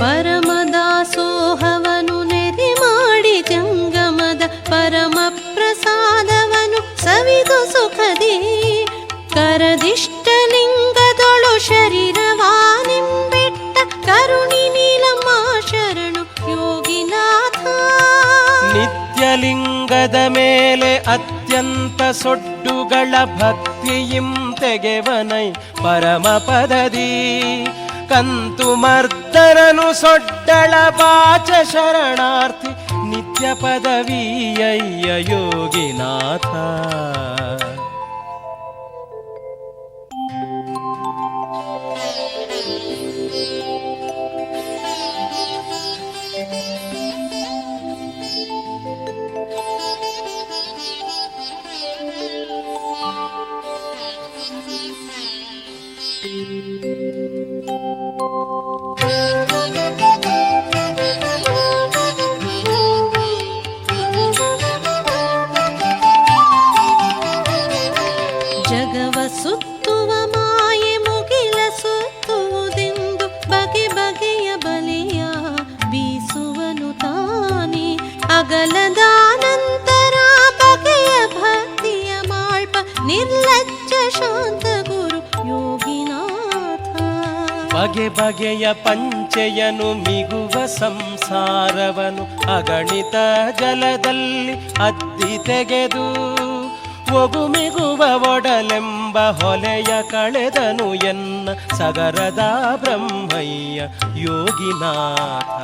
S1: ಪರಮದಾಸೋಹವನು ನೆರೆ ಮಾಡಿ ಜಂಗಮದ ಪರಮ ಪ್ರಸಾದವನು ಸವಿದು ಸುಖದಿ ಕರದಿಷ್ಟ ಲಿಂಗದೊಳು ಶರೀರವಾನಿಂಬೆಟ್ಟ ಕರುಣಿ ನೀಲಮ್ಮ ಶರಣು ಯೋಗಿನಾಥ.
S5: ನಿತ್ಯಲಿಂಗದ ಮೇಲೆ ಅತ್ಯಂತ ಸೊಡ್ಡುಗಳ ಭಕ್ತಿಯಿಂ ತೆಗೆವನೈ ಪರಮ ಪದದಿ ಕಂತು ಮರ್ದನನು ಸೊಡ್ಡಳ ಬಾಚ ಶರಣಾರ್ಥಿ ನಿತ್ಯ ಪದವಿಯಯ್ಯ ಯೋಗಿನಾಥ.
S1: ಜಗವ ಸುತ್ತುವ ಮಾಯೆ ಮುಗಿಲ ಸುತ್ತುವುದೆಂದು ಬಗೆ ಬಗೆಯ ಬಲೆಯ ಬೀಸುವನು ತಾನೇ ಅಗಲದಾನಂತರ ಬಗೆಯ ಭಕ್ತಿಯ ಮಾಳ್ಪ ನಿರ್ಲಜ್ಜ ಶಾಂತ ಗುರು ಯೋಗಿನಾಥ.
S5: ಬಗೆ ಬಗೆಯ ಪಂಚೆಯನು ಮಿಗುವ ಸಂಸಾರವನು ಅಗಣಿತ ಜಲದಲ್ಲಿ ಅದ್ದಿ ತೆಗೆದು ಒಗುಮಿಗುವ ಒಡಲೆಂಬ ಹೊಲೆಯ ಕಳೆದನು ಎನ್ನ ಸಗರದ ಬ್ರಹ್ಮಯ್ಯ ಯೋಗಿನಾಥ.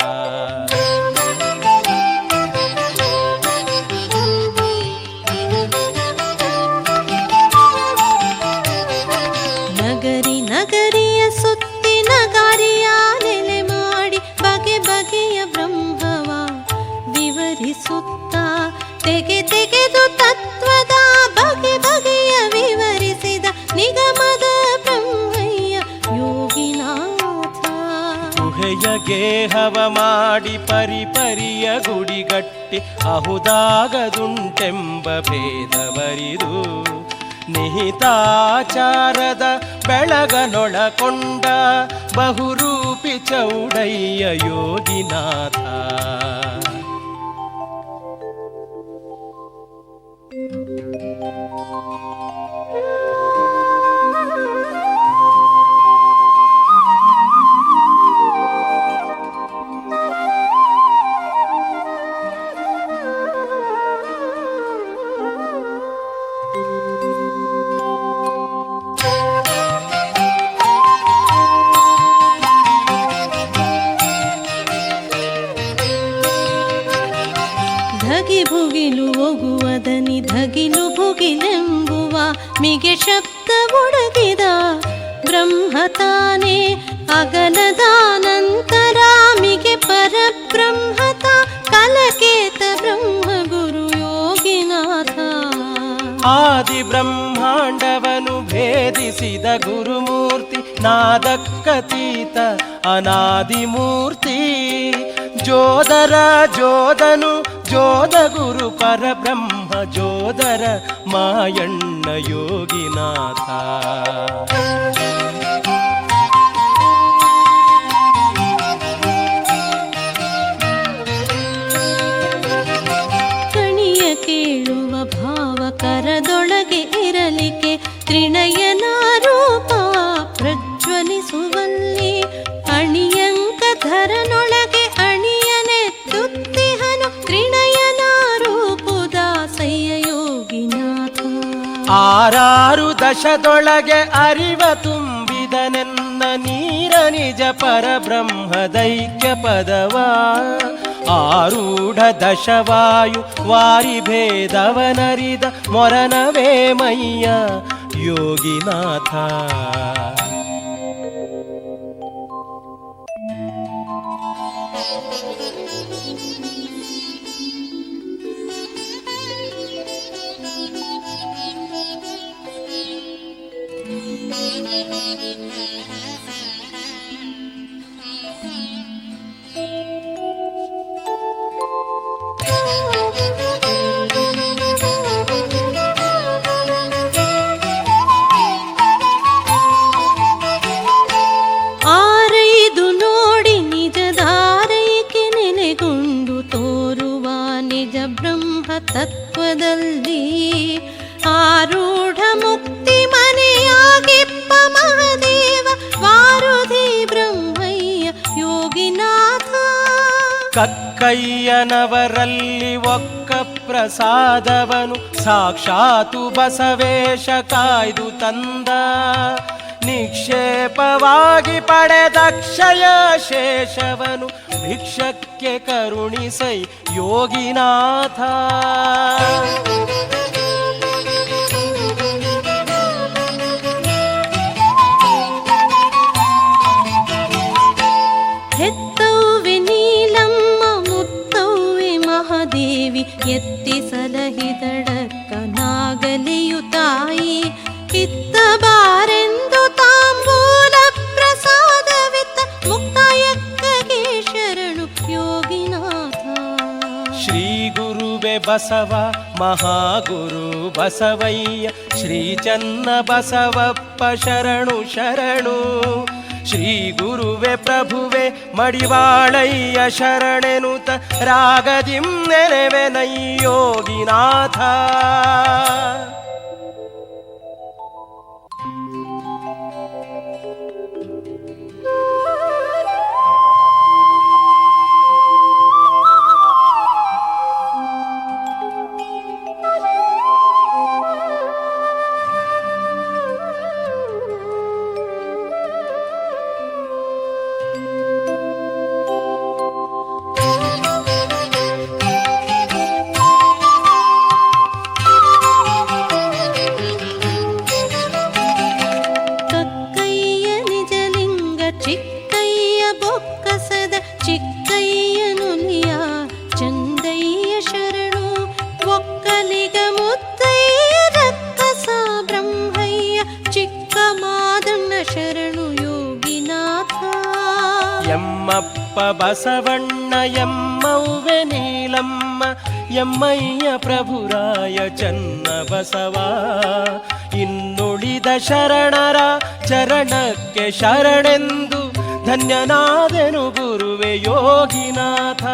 S1: ನಗರಿ ನಗರಿಯ ಸುತ್ತಿ ನಗಾರಿಯ ನೆಲೆ ಮಾಡಿ ಬಗೆ ಬಗೆಯ ಬ್ರಹ್ಮವ ವಿವರಿಸುತ್ತ ತೆಗೆ ತೆಗೆದು ತತ್ವದ ಬಗೆ ಬಗೆಯ ವಿವರಿಸಿದ ನಿಗಮದ ಬ್ರಹ್ಮಯ್ಯ ಯೋಗಿನಾಥ.
S5: ಗುಹೆಯ ಗೇಹವ ಮಾಡಿ ಪರಿಪರಿಯ ಗುಡಿಗಟ್ಟ ಹುಟ್ಟಿ ಅಹುದಾಗದುಂಟೆಂಬ ಭೇದವರಿದು ನಿಹಿತಾಚಾರದ ಬೆಳಗನೊಳಕೊಂಡ ಬಹುರೂಪಿ ಚೌಡಯ್ಯ ಯೋಗಿನಾಥ.
S1: ಧಗಿ ಭುಗಿಲು ಒಗುವದನಿ ಧಗಿಲು ಭುಗಿಲೆಂಬುವ ಮಿಗೆ ಶಬ್ದ ಒಡಗಿದ ಬ್ರಹ್ಮ ತಾನೇ ಅಗಲದಾನಂತರಾಮಿಗೆ ಪರಬ್ರಹ್ಮತ ಕಲಕೇತ ಬ್ರಹ್ಮ ಗುರು ಯೋಗಿನಾಥ.
S5: ಆದಿ ಬ್ರಹ್ಮಾಂಡವನು ಭೇದಿಸಿದ ಗುರುಮೂರ್ತಿ ನಾದಕ್ಕತೀತ ಅನಾದಿಮೂರ್ತಿ ಜೋದರ ಜೋದನು ಜೋದ ಗುರು ಪರಬ್ರಹ್ಮ ಜೋದರ ಮಾಯಣ್ಣ ಯೋಗಿನಾಥ.
S1: ಕಣಿಯ ಕೇಳುವ ಭಾವ ಕರದೊಳಗೆ ಇರಲಿಕ್ಕೆ ತ್ರಿನಯನ ರೂಪ ಪ್ರಜ್ವಲಿಸುವಲ್ಲಿ ಅಣಿಯಂಕ ಧರನೊಳಗೆ ಅಣಿಯನೆತ್ತುತ್ತಿಹನು ತ್ರಿನಯನ ರೂಪುದಾಸಯ್ಯ ಯೋಗಿನಾಥ.
S5: ಆರಾರು ದಶದೊಳಗೆ ಅರಿವ ತುಂಬಿದನೆನ್ನ ನೀರ ನಿಜ ಪರಬ್ರಹ್ಮದೈಕ್ಯ ಪದವ ಆರೂಢ ದಶವಾಯು ವಾರಿ ಭೇದವನರಿದ ಮೊರನವೇ ಮಯ್ಯ ಯೋಗಿನಾಥ.
S1: ಆರೈದು ನೋಡಿ ನಿಜದಾರೈಕೆ ನೆಲೆಗೊಂಡು ತೋರುವ ನಿಜ ಬ್ರಹ್ಮ ತತ್ವದಲ್ಲಿ ಆರೂಢ ಮುಕ್ತಿ ಮನೆಯಾಗಿಪ್ಪ ಮಹದೇವ ವಾರುಧಿ ಬ್ರಹ್ಮಯ್ಯ ಯೋಗಿನಾಥ.
S5: ಕಕ್ಕಯ್ಯನವರಲ್ಲಿ ಒಕ್ಕ ಪ್ರಸಾದವನು ಸಾಕ್ಷಾತು ಬಸವೇಶ ಕಾಯ್ದು ತಂದ ನಿಕ್ಷೇಪವಾಗಿ ಪಡೆದಕ್ಷಯ ಶೇಷವನು ಭಿಕ್ಷಕ್ಕೆ ಕರುಣಿಸೈ ಯೋಗಿನಾಥ.
S1: ಹೆತ್ತವ್ವೆ ನೀಲಮ್ಮ ಮುತ್ತವ್ವೆ ಮಹಾದೇವಿ ಎತ್ತಿ ಸಲಹಿದಡಕ್ಕ ನಾಗಲಿಯು ತಾಯಿ ಇತ್ತ ಬಾರೆಂದು ತಾಂಬೂಲ ಪ್ರಸಾದವಿತ್ತ ಮುಕ್ತಾಯಕ್ಕಗೆ ಶರಣು ಯೋಗಿನಾಥ.
S5: ಶ್ರೀ ಗುರುವೆ ಬಸವ ಮಹಾಗುರು ಬಸವಯ್ಯ ಶ್ರೀ ಚನ್ನ ಬಸವಪ್ಪ ಶರಣು ಶರಣು ಶ್ರೀ ಗುರುವೆ ಪ್ರಭುವೆ ಮಡಿವಾಳಯ್ಯ ಶರಣೆನುತ ರಾಗದಿಂ ನೆನೆವೆನಯ್ಯೋಗಿನಾಥ. ಎಮ್ಮಪ್ಪ ಬಸವಣ್ಣ ಎಮ್ಮವ್ವೆ ನೀಲಮ್ಮ ಎಮ್ಮಯ್ಯ ಪ್ರಭುರಾಯ ಚನ್ನ ಬಸವ. ಇನ್ನುಳಿದ ಶರಣರ ಚರಣಕ್ಕೆ ಶರಣೆಂದು ಧನ್ಯನಾದೆನು ಗುರುವೆ ಯೋಗಿನಾಥ.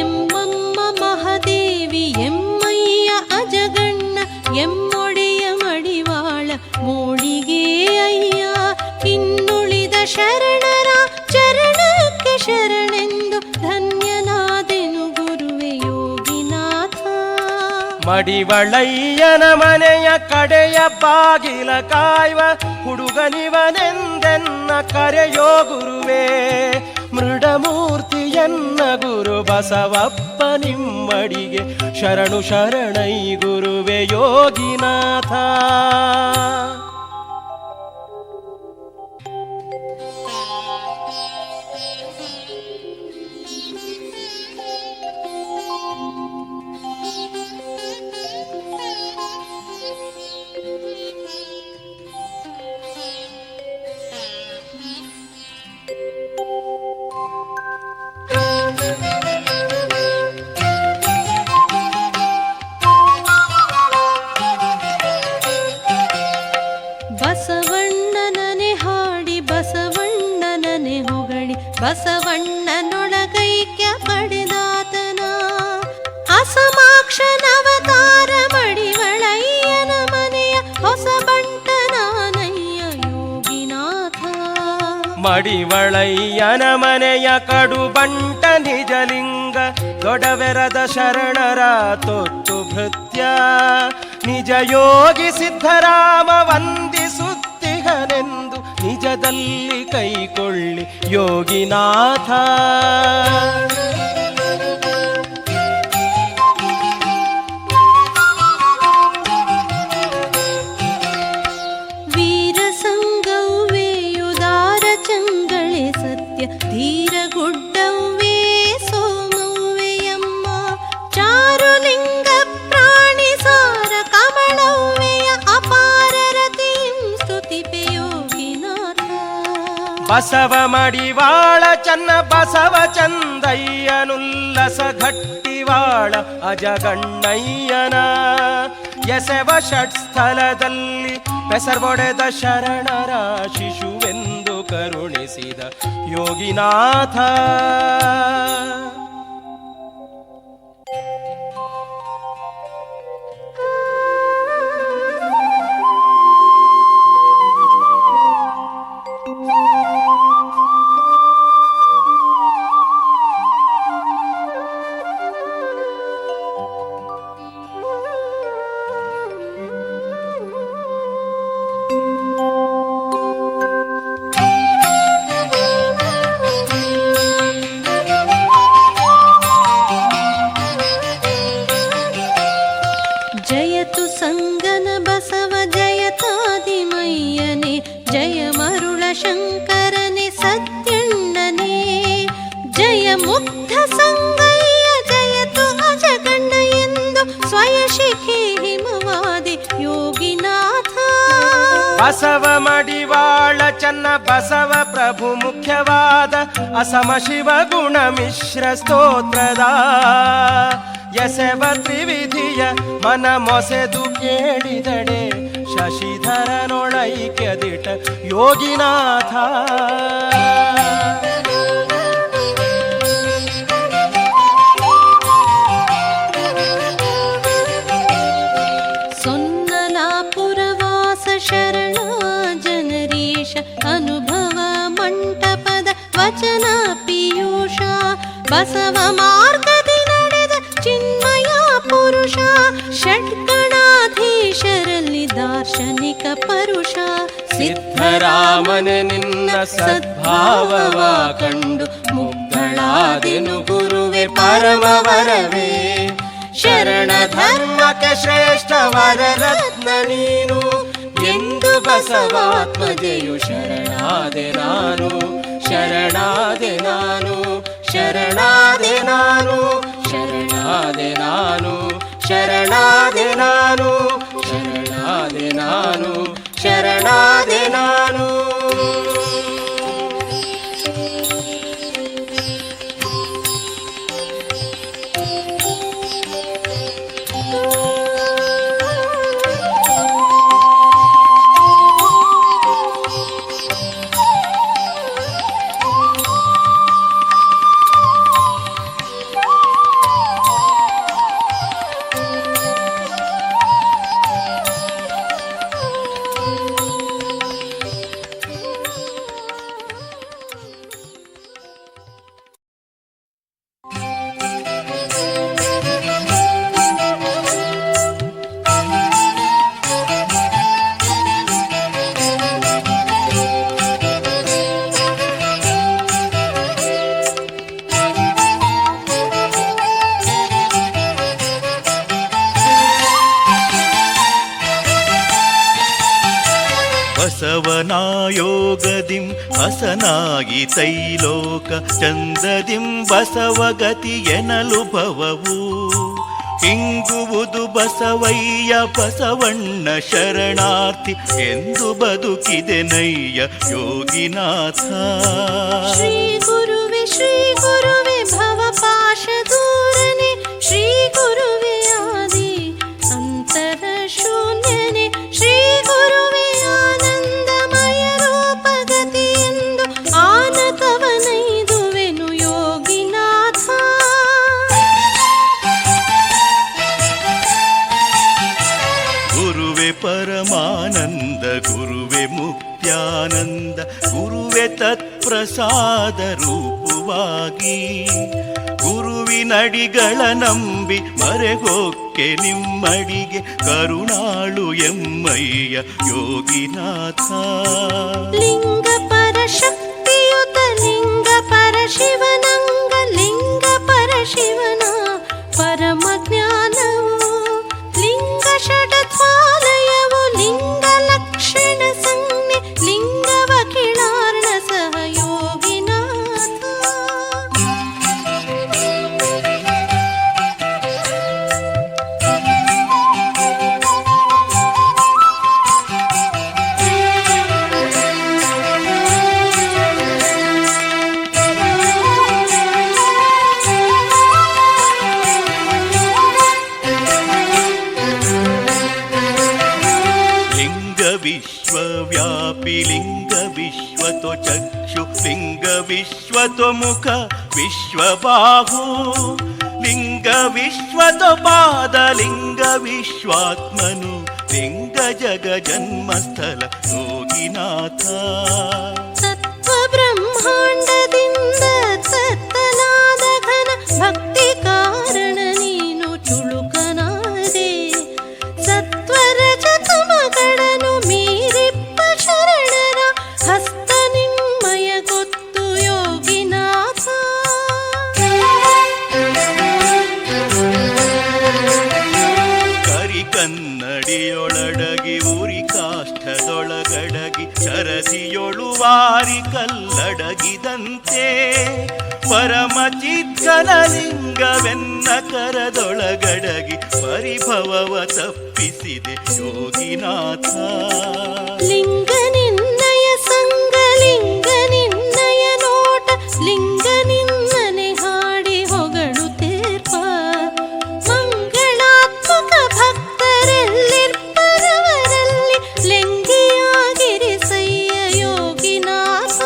S1: ಎಮ್ಮಮ್ಮ ಮಹಾದೇವಿ ಎಮ್ಮಯ್ಯ ಅಜಗಣ್ಣ ಎಮ್ಮೊಡೆಯ ಮಡಿವಾಳ ಮೋಳಿಗೆ ಅಯ್ಯ. ಇನ್ನುಳಿದ ಶರಣರ ಚರಣಕ್ಕೆ ಶರಣೆಂದು ಧನ್ಯನಾದೆನು ಗುರುವೆ ಯೋಗಿನಾಥ.
S5: ಮಡಿವಳಯ್ಯನ ಮನೆಯ ಕಡೆಯ ಬಾಗಿಲ ಕಾಯ್ವ ಹುಡುಗನಿವನೆಂದೆನ್ನ ಕರೆಯೋ ಗುರುವೇ. ಮೃಡಮೂರ್ತಿಯನ್ನ ಗುರು ಬಸವಪ್ಪ ನಿಮ್ಮಡಿಗೆ ಶರಣು ಶರಣೈ ಗುರುವೆ ಯೋಗಿನಾಥ.
S1: ಬಸವಣ್ಣನನೆ ಹಾಡಿ ಬಸವಣ್ಣನನೆ ಹೊಗಳಿ ಬಸವಣ್ಣನೊಳಗೈಕ್ಯ ಪಡೆದಾತನ. ಅಸಮಾಕ್ಷನವತಾರ ಮಡಿವಳಯ್ಯನ ಮನೆಯ ಹೊಸ ಬಂಟನಾನಯ್ಯ ಯೋಗಿನಾಥ.
S5: ಮಡಿವಳಯ್ಯನ ಮನೆಯ ಕಡು ಬಂಟ ನಿಜಲಿಂಗ ದೊಡವೆರದ ಶರಣರ ತೊಟ್ಟು ಭೃತ್ಯ. ನಿಜ ಯೋಗಿ ಸಿದ್ಧರಾಮ ವಂದಿಸುತ್ತಿಗನೆಂದು ನಿಜದಲ್ಲಿ ಕೈಕೊಳ್ಳಿ ಯೋಗಿನಾಥ.
S1: ವೀರ ಸಂಗವ್ವೇಯುದಾರ ಚಂಗಳೆ ಸತ್ಯ ಧೀರ ಗುಡ್ಡವ್ವೇ ಸೋಮವ್ವೆಯಮ್ಮ. ಚಾರುಲಿಂಗ ಪ್ರಾಣಿ ಸಾರ ಕಮಲವ್ವೆಯ ಅಪಾರ ರತಿಂ ಸ್ತುತಿಪೆ ಯೋಗಿನಾಥ.
S5: ಬಸವ ಮಡಿವಾಳ ಚನ್ನ ಬಸವ ಚಂದಯ್ಯನುಲ್ಲಸ ಘಟ್ಟಿವಾಳ ಅಜಗಣ್ಣಯ್ಯನ. ಎಸೆವ ಷಟ್ಸ್ಥಲದಲ್ಲಿ ಬೆಸರ್ವೊಡೆದ ಶರಣರ ಶಿಶುವೆಂದು ಕರುಣಿಸಿದ ಯೋಗಿನಾಥ.
S1: ಜಯತು ಸಂಗನ ಬಸವ ಜಯತಾದಿಮಯ್ಯನೆ ಜಯ ಮರುಳ ಶಂಕರನೆ ಸತ್ಯಣ್ಣನೆ. ಜಯ ಮುಗ್ಧ ಸಂಗಯ್ಯ ಜಯತು ಅಜಗಣ್ಣ ಎಂದು ಸ್ವಯಶಿಖೆ ಹಿಮವಾದಿ ಯೋಗಿನಾಥ.
S5: ಬಸವ ಮಡಿವಾಳ ಚನ್ನ ಬಸವ ಪ್ರಭು ಮುಖ್ಯವಾದ ಅಸಮ ಶಿವ ಗುಣ ಮಿಶ್ರ ಸ್ತೋತ್ರದ. ಎಸೆವ ತ್ರಿವಿಧಿಯ ಮನ ಮೊಸೆದು ಕೇಳಿದಡೆ ಶಶಿಧರನೊಳೈಕ್ಯದಿಟ ಯೋಗಿನಾಥ.
S1: ಸೊನ್ನಲಾಪುರವಾಸ ಶರಣ ಜನರೀಶ ಅನುಭವ ಮಂಟಪದ ವಚನ ಪಿಯೂಷ. ಬಸವ ಮಾರ್ಗದಿ ನಡೆದ ಚಿನ್ಮಯ ಪುರುಷ. ಷಟ್ಗಣಾಧೀಶರಲ್ಲಿ ದಾರ್ಶನಿಕ ಪರುಷ.
S5: ಸಿದ್ಧರಾಮನ ನಿನ್ನ ಸದ್ಭಾವವ ಕಂಡು ಮುಗ್ಧಳಾದೆನು ಗುರುವೆ ಪರಮವರವೇ. ಶರಣ ಧರ್ಮಕ್ಕೆ ಶ್ರೇಷ್ಠ ವರರತ್ನ ನೀನು ಎಂದು ಬಸವಾತ್ಮಜೆಯು ಶರಣಾದೆ ನಾನು. ಶರಣಾದೆ ನಾನು ಶರಣಾದೆ ನಾನು ಶರಣಾದೆ ನಾನು ಶರಣಾದೆ ನಾನು ಶರಣಾದೆ ನಾನು ಶರಣಾದೆ ನಾನು.
S3: ಬಸವನಾಯೋಗದಿಂ ಹಸನಾಗಿ ತೈಲೋಕ ಚಂದದಿಂ ಬಸವಗತಿ ಎನಲು ಭವವು ಹಿಂಗುವುದು ಬಸವಯ್ಯ ಬಸವಣ್ಣ ಶರಣಾರ್ಥಿ ಎಂದು ಬದುಕಿದೆ ನಯ್ಯ ಯೋಗಿನಾಥ.
S1: ಶ್ರೀ ಗುರುವೆ ಭವಪಾಶ ದೂರನೆ ಶ್ರೀ ಗುರುವೆ ಆದಿ ಅಂತರ ಶೂನ್ಯನೆ ಶ್ರೀ ಗುರುವೆ ಆನಂದಮಯ ರೂಪಗತಿ ಎಂದು ಆನತವನೈದುವೆನು ಯೋಗಿನಾಥ.
S3: ಗುರುವೆ ಪರಮಾನಂದ ಗುರುವೆ ಮುಕ್ತ್ಯಾನಂದ ಗುರುವೆ ತತ್ಪ್ರಸಾದ ರೂಪವಾಗಿ ಗುರುವಿನಡಿಗಳ ನಂಬಿ ಮರೆಗೋಕ್ಕೆ ನಿಮ್ಮಡಿಗೆ ಕರುಣಾಳು ಎಮ್ಮಯ್ಯ ಯೋಗಿನಾಥ.
S1: ಲಿಂಗ ಪರ ಶಕ್ತಿಯುತ ಲಿಂಗ ಪರ ಶಿವನಂಗ ಲಿಂಗ ಪರ ಶಿವನ ಪರಮ ಜ್ಞಾನವು ಲಿಂಗ ಷಡತ್ವಾಲಯವು ಲಿಂಗ ಲಕ್ಷಣ ಸಂಜ್ಞೆ ಲಿಂಗವ ಕಿಳಾರ್ಣ ಸಹಯೋಗಿನಾಥ.
S3: ವಿಶ್ವವ್ಯಾಪಿ ಲಿಂಗ ವಿಶ್ವತೋ ಚಕ್ಷು ಲಿಂಗ ವಿಶ್ವತೋ ಮುಖ ವಿಶ್ವಬಾಹು ಲಿಂಗ ವಿಶ್ವತೋ ಪಾದ ಲಿಂಗ ವಿಶ್ವಾತ್ಮನು ಲಿಂಗ ಜಗ ಜನ್ಮಸ್ಥಳ ಯೋಗಿನಾಥ.
S1: ತತ್ವ ಬ್ರಹ್ಮಾಂಡದಿಂದ ತತ್ತನಾದ ಘನ ಭಕ್ತಿ ಕಾರಣ ನೀನು ಚುಳುಕನಾದೆ ಸತ್ವರಜತಮಗಳನ್ನು ಮೀರಿಪ್ಪ ಶರಣರ ಹಸ್ತ ನಿಮ್ಮಯ ಗೊತ್ತು ಯೋಗಿನಾಥ.
S3: ಕರಿ ಕನ್ನಡಿಯೊಳಡಗಿ ಉರಿ ಕಾಷ್ಠದೊಳಗಡಗಿ ಶರದಿಯೊಳು ವಾರಿ ಕಲ್ಲಡಗಿದಂತೆ ಪರಮ ಚಿತ್ಕನ ಲಿಂಗವೆನ್ನ ಕರದೊಳಗಡಗಿ ಪರಿಭವವ ತಪ್ಪಿಸಿದೆ ಯೋಗಿನಾಥ.
S1: ಲಿಂಗ ನಿನ್ನಯ ಸಂಗ ಲಿಂಗ ನಿನ್ನಯ ನೋಟ ಲಿಂಗ ನಿನ್ನನೆ ಹಾಡಿ ಹೊಗಳುತ್ತೇರ್ಪ ಮಂಗಳಾತ್ಮಕ ಭಕ್ತರೆಲ್ಲಿರ್ಪರವರಲ್ಲಿ ಲಿಂಗಿಯಾಗಿರಿಸಯ್ಯ ಯೋಗಿನಾಥ.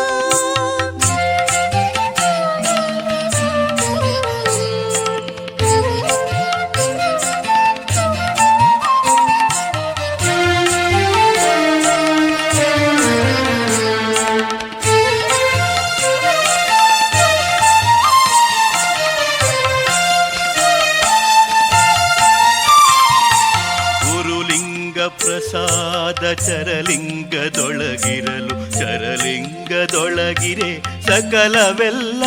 S3: ಗುರುಲಿಂಗ ಪ್ರಸಾದ ಚರಲಿಂಗದೊಳಗಿರಲು ಚರಲಿಂಗದೊಳಗಿರೆ ಸಕಲವೆಲ್ಲ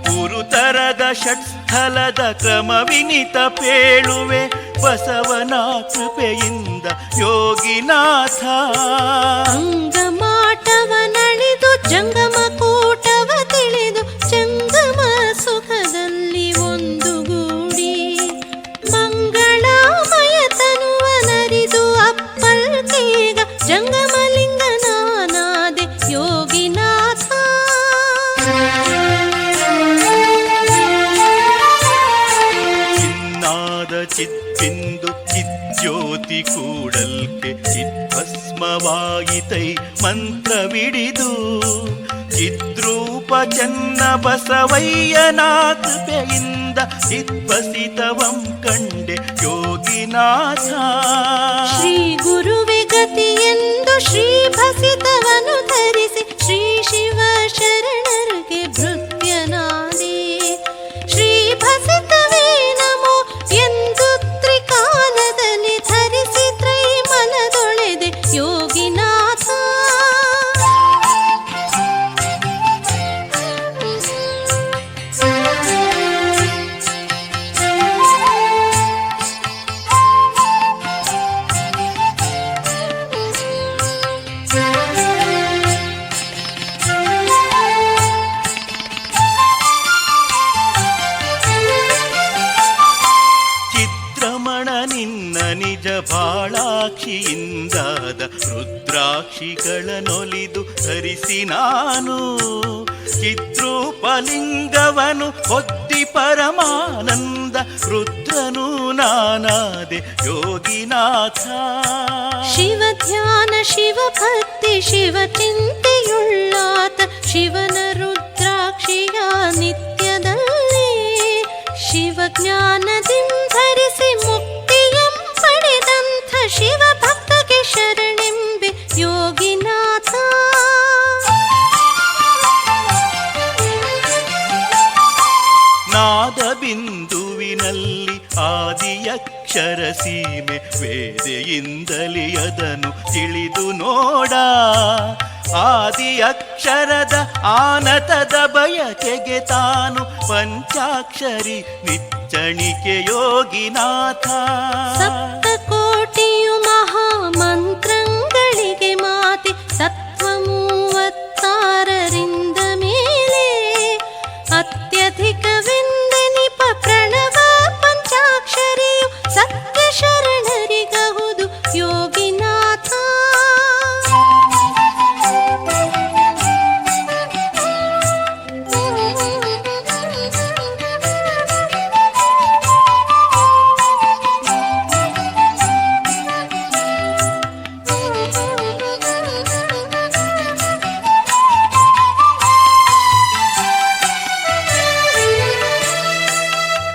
S3: ಗುರುತರದ ಷಟ್ಸ್ಥಲದ ಕ್ರಮ ವಿನಿತ ಪೇಳುವೆ ಬಸವನ ಕೃಪೆಯಿಂದ ಯೋಗಿನಾಥ.
S1: ಅಂಗಮಾಟವ ನಳಿದು ಜಂಗಮ ಕೂಟವ ತಿಳಿದು ಜಂಗಮ ಸುಖದಲ್ಲಿ ಒಂದುಗೂಡಿ ಮಂಗಳಮಯ ತನುವ ನರಿದು ಅಪ್ಪಲ್ಕೀಗ
S3: ಬಿಂದು ಚಿಜ್ಯೋತಿ ಕೂಡಲ್ಕೆ ಚಿದ್ಭಸ್ಮವಾಯಿತೈ ಮಂತ್ರವಿಡಿದು ಚಿದ್ರೂಪ ಚನ್ನ ಬಸವಯ್ಯನ ಕೃಪೆಯಿಂದ ಚಿದ್ಭಸಿತವಂ ಕಂಡೆ ಯೋಗಿನಾಥ.
S1: ಶ್ರೀ ಗುರುವೆ ಗತಿಯೆಂದು ಶ್ರೀ ಭಸಿತವನು ಧರಿಸಿ ಶ್ರೀ ಶಿವ ಶರಣರಿಗೆ ಭೃತ್ಯನಾದೆ. ಶ್ರೀ ಭಸಿತವೇ ನಮೋ ಎಂದು ತ್ರಿಕಾಲದಲ್ಲಿ ಧರಿಸಿ ತ್ರೈಮಲದೊಳೆದೆ ಯೋಗಿನಾಥ.
S3: ನಿಜ ಬಾಳಾಕ್ಷಿಯಿಂದಾದ ರುದ್ರಾಕ್ಷಿಗಳನ್ನೊಲಿದು ಧರಿಸಿ ನಾನು ಚಿದ್ರೂಪಲಿಂಗವನು ಹೊತ್ತಿ ಪರಮಾನಂದ ರುದ್ರನು ನಾನಾದೆ ಯೋಗಿನಾಥ.
S1: ಶಿವ ಧ್ಯಾನ ಶಿವ ಭಕ್ತಿ ಶಿವ ಚಿಂತೆಯುಳ್ಳಾತ ಶಿವನ ರುದ್ರಾಕ್ಷಿಯ ನಿತ್ಯದಲ್ಲಿ ಶಿವ ಜ್ಞಾನದಿಂದ ಧರಿಸಿ ಮುಕ್ತಿಯಂ ಪಡೆದಂಥ ಶಿವ ಭಕ್ತಗೆ ಶರಣೆಂಬೆ ಯೋಗಿನಾಥ.
S3: ನಾದ ಬಿಂದುವಿನಲ್ಲಿ ಆದಿಯಕ್ಷರ ಸೀಮೆ ವೇದೆಯಿಂದಲೇ ಅದನ್ನು ತಿಳಿದು ನೋಡ. ಆದಿ ಅಕ್ಷರದ ಆನತದ ಬಯಕೆಗೆ ತಾನು ಪಂಚಾಕ್ಷರಿ ನಿಚ್ಚಣಿಕೆ ಯೋಗಿನಾಥ.
S1: ಸಪ್ತಕೋಟಿಯು ಮಹಾಮಂತ್ರಗಳಿಗೆ ಮಾತಿ ತತ್ವ 36ರಿಂದ ಮೇಲೆ ಅತ್ಯಧಿಕವೆಂದೆನಿಪ ಪ್ರಣವ ಪಂಚಾಕ್ಷರಿಯು ಸತ್ಯ ಶರಣರಿಗಹುದು ಯೋಗಿನಾಥ.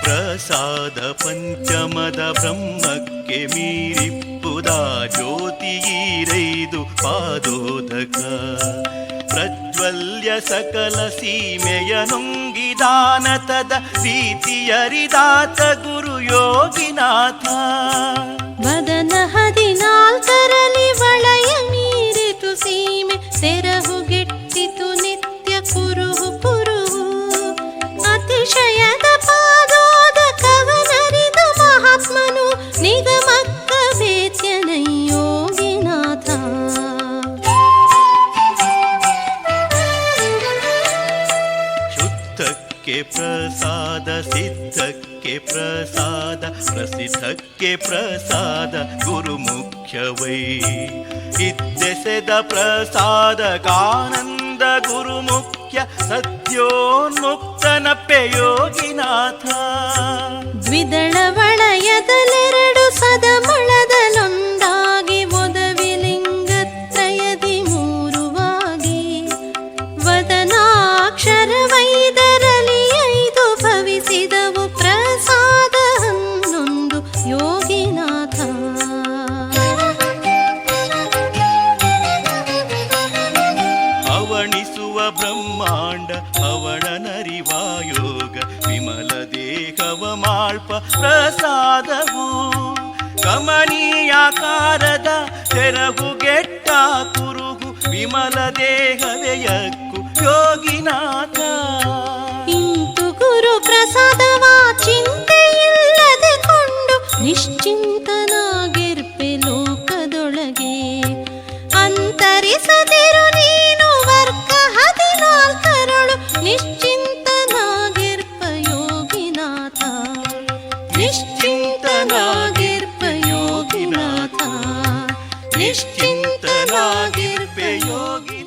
S3: ಪ್ರಸಾದ ಪಂಚಮದ ಬ್ರಹ್ಮಕ್ಕೆ ಮೀರಿಪ್ಪುದ ಜ್ಯೋತಿಯೀರೈದು ಪಾದೋದಕ ಪ್ರಜ್ವಲ್ಯ ಸಕಲ ಸೀಮೆಯ ನುಂಗಿದಾನತದ ರೀತಿಯರಿದಾತ ಗುರು ಯೋಗಿನಾಥ.
S1: ವದನ 14ರಲ್ಲಿ ವಳಯ ಮೀರಿತು ಸೀಮೆ ತೆರಹುಗೆಟ್ಟಿತು ನಿತ್ಯ ಕುರುಹು ಪುರುಹು ಅತಿಶಯದ ಪಾದೋದ ಕವನರಿದ ಮಹಾತ್ಮನು ನಿಗಮಕ್ಕ ಬೇತ್ಯನೈ ಯೋಗಿನಾಥ.
S3: ಶುದ್ಧಕ್ಕೆ ಪ್ರಸಾದ ಸಿದ್ಧಕ್ಕೆ ಪ್ರಸಾದ ಪ್ರಸಿದ್ಧಕ್ಕೆ ಪ್ರಸಾದ ಗುರು ಮುಖ್ಯವೈ ಇದ್ದೆಸೆದ ಪ್ರಸಾದ ಕಾನಂದ ಗುರು ಮುಖ್ಯ ಸತ್ಯೋನ್ಮುಕ್ತನಪ್ಪೆ ಯೋಗಿನಾಥ.
S1: ದ್ವಿದಳ ವಳಯದಲೆರಡು ಸದಮಳದಲೊಂದಾಗಿ ಒದವಿಲಿಂಗತ್ರಯದಿ ಮೂರುವಾಗಿ ವದನಾಕ್ಷರವೈದರಲ್ಲಿ 5 ಭವಿಸಿದವು ಪ್ರಸಾದ 11 ಯೋಗಿನಾಥ.
S3: ಅವಣಿಸುವ ಬ್ರಹ್ಮಾಂಡ ಅವಳನರಿವ ಯೋಗ ವಿಮಲ ದೇಹವ ಮಾಳ್ಪ ಪ್ರಸಾದವು ಕಮನೀಯಾಕಾರದ ತೆರಹುಗೆಟ್ಟ ಕುರುಹು ವಿಮಲ ದೇಹವೆಯಕ್ಕು ಯೋಗಿನಾಥ.
S1: ಇಂತು ಗುರು ಪ್ರಸಾದವ ಚಿಂತೆಯಿಲ್ಲದೆ ಕೊಂಡು ನಿಶ್ಚಿಂತನಾಗಿರ್ಪೆ ಲೋಕದೊಳಗೆ ಅಂತರಿಸದಿರು ನೀನು ವರ್ಗ 14ರೊಳು ನಿಶ್ಚಿಂತನಾಗಿರ್ಪ ಯೋಗಿನಾಥ. ನಿಶ್ಚಿಂತನಾಗಿರ್ಪ ಯೋಗಿನಾಥ. ನಿಶ್ಚಿಂತನಾಗಿರ್ಪ ಯೋಗಿನಾಥ.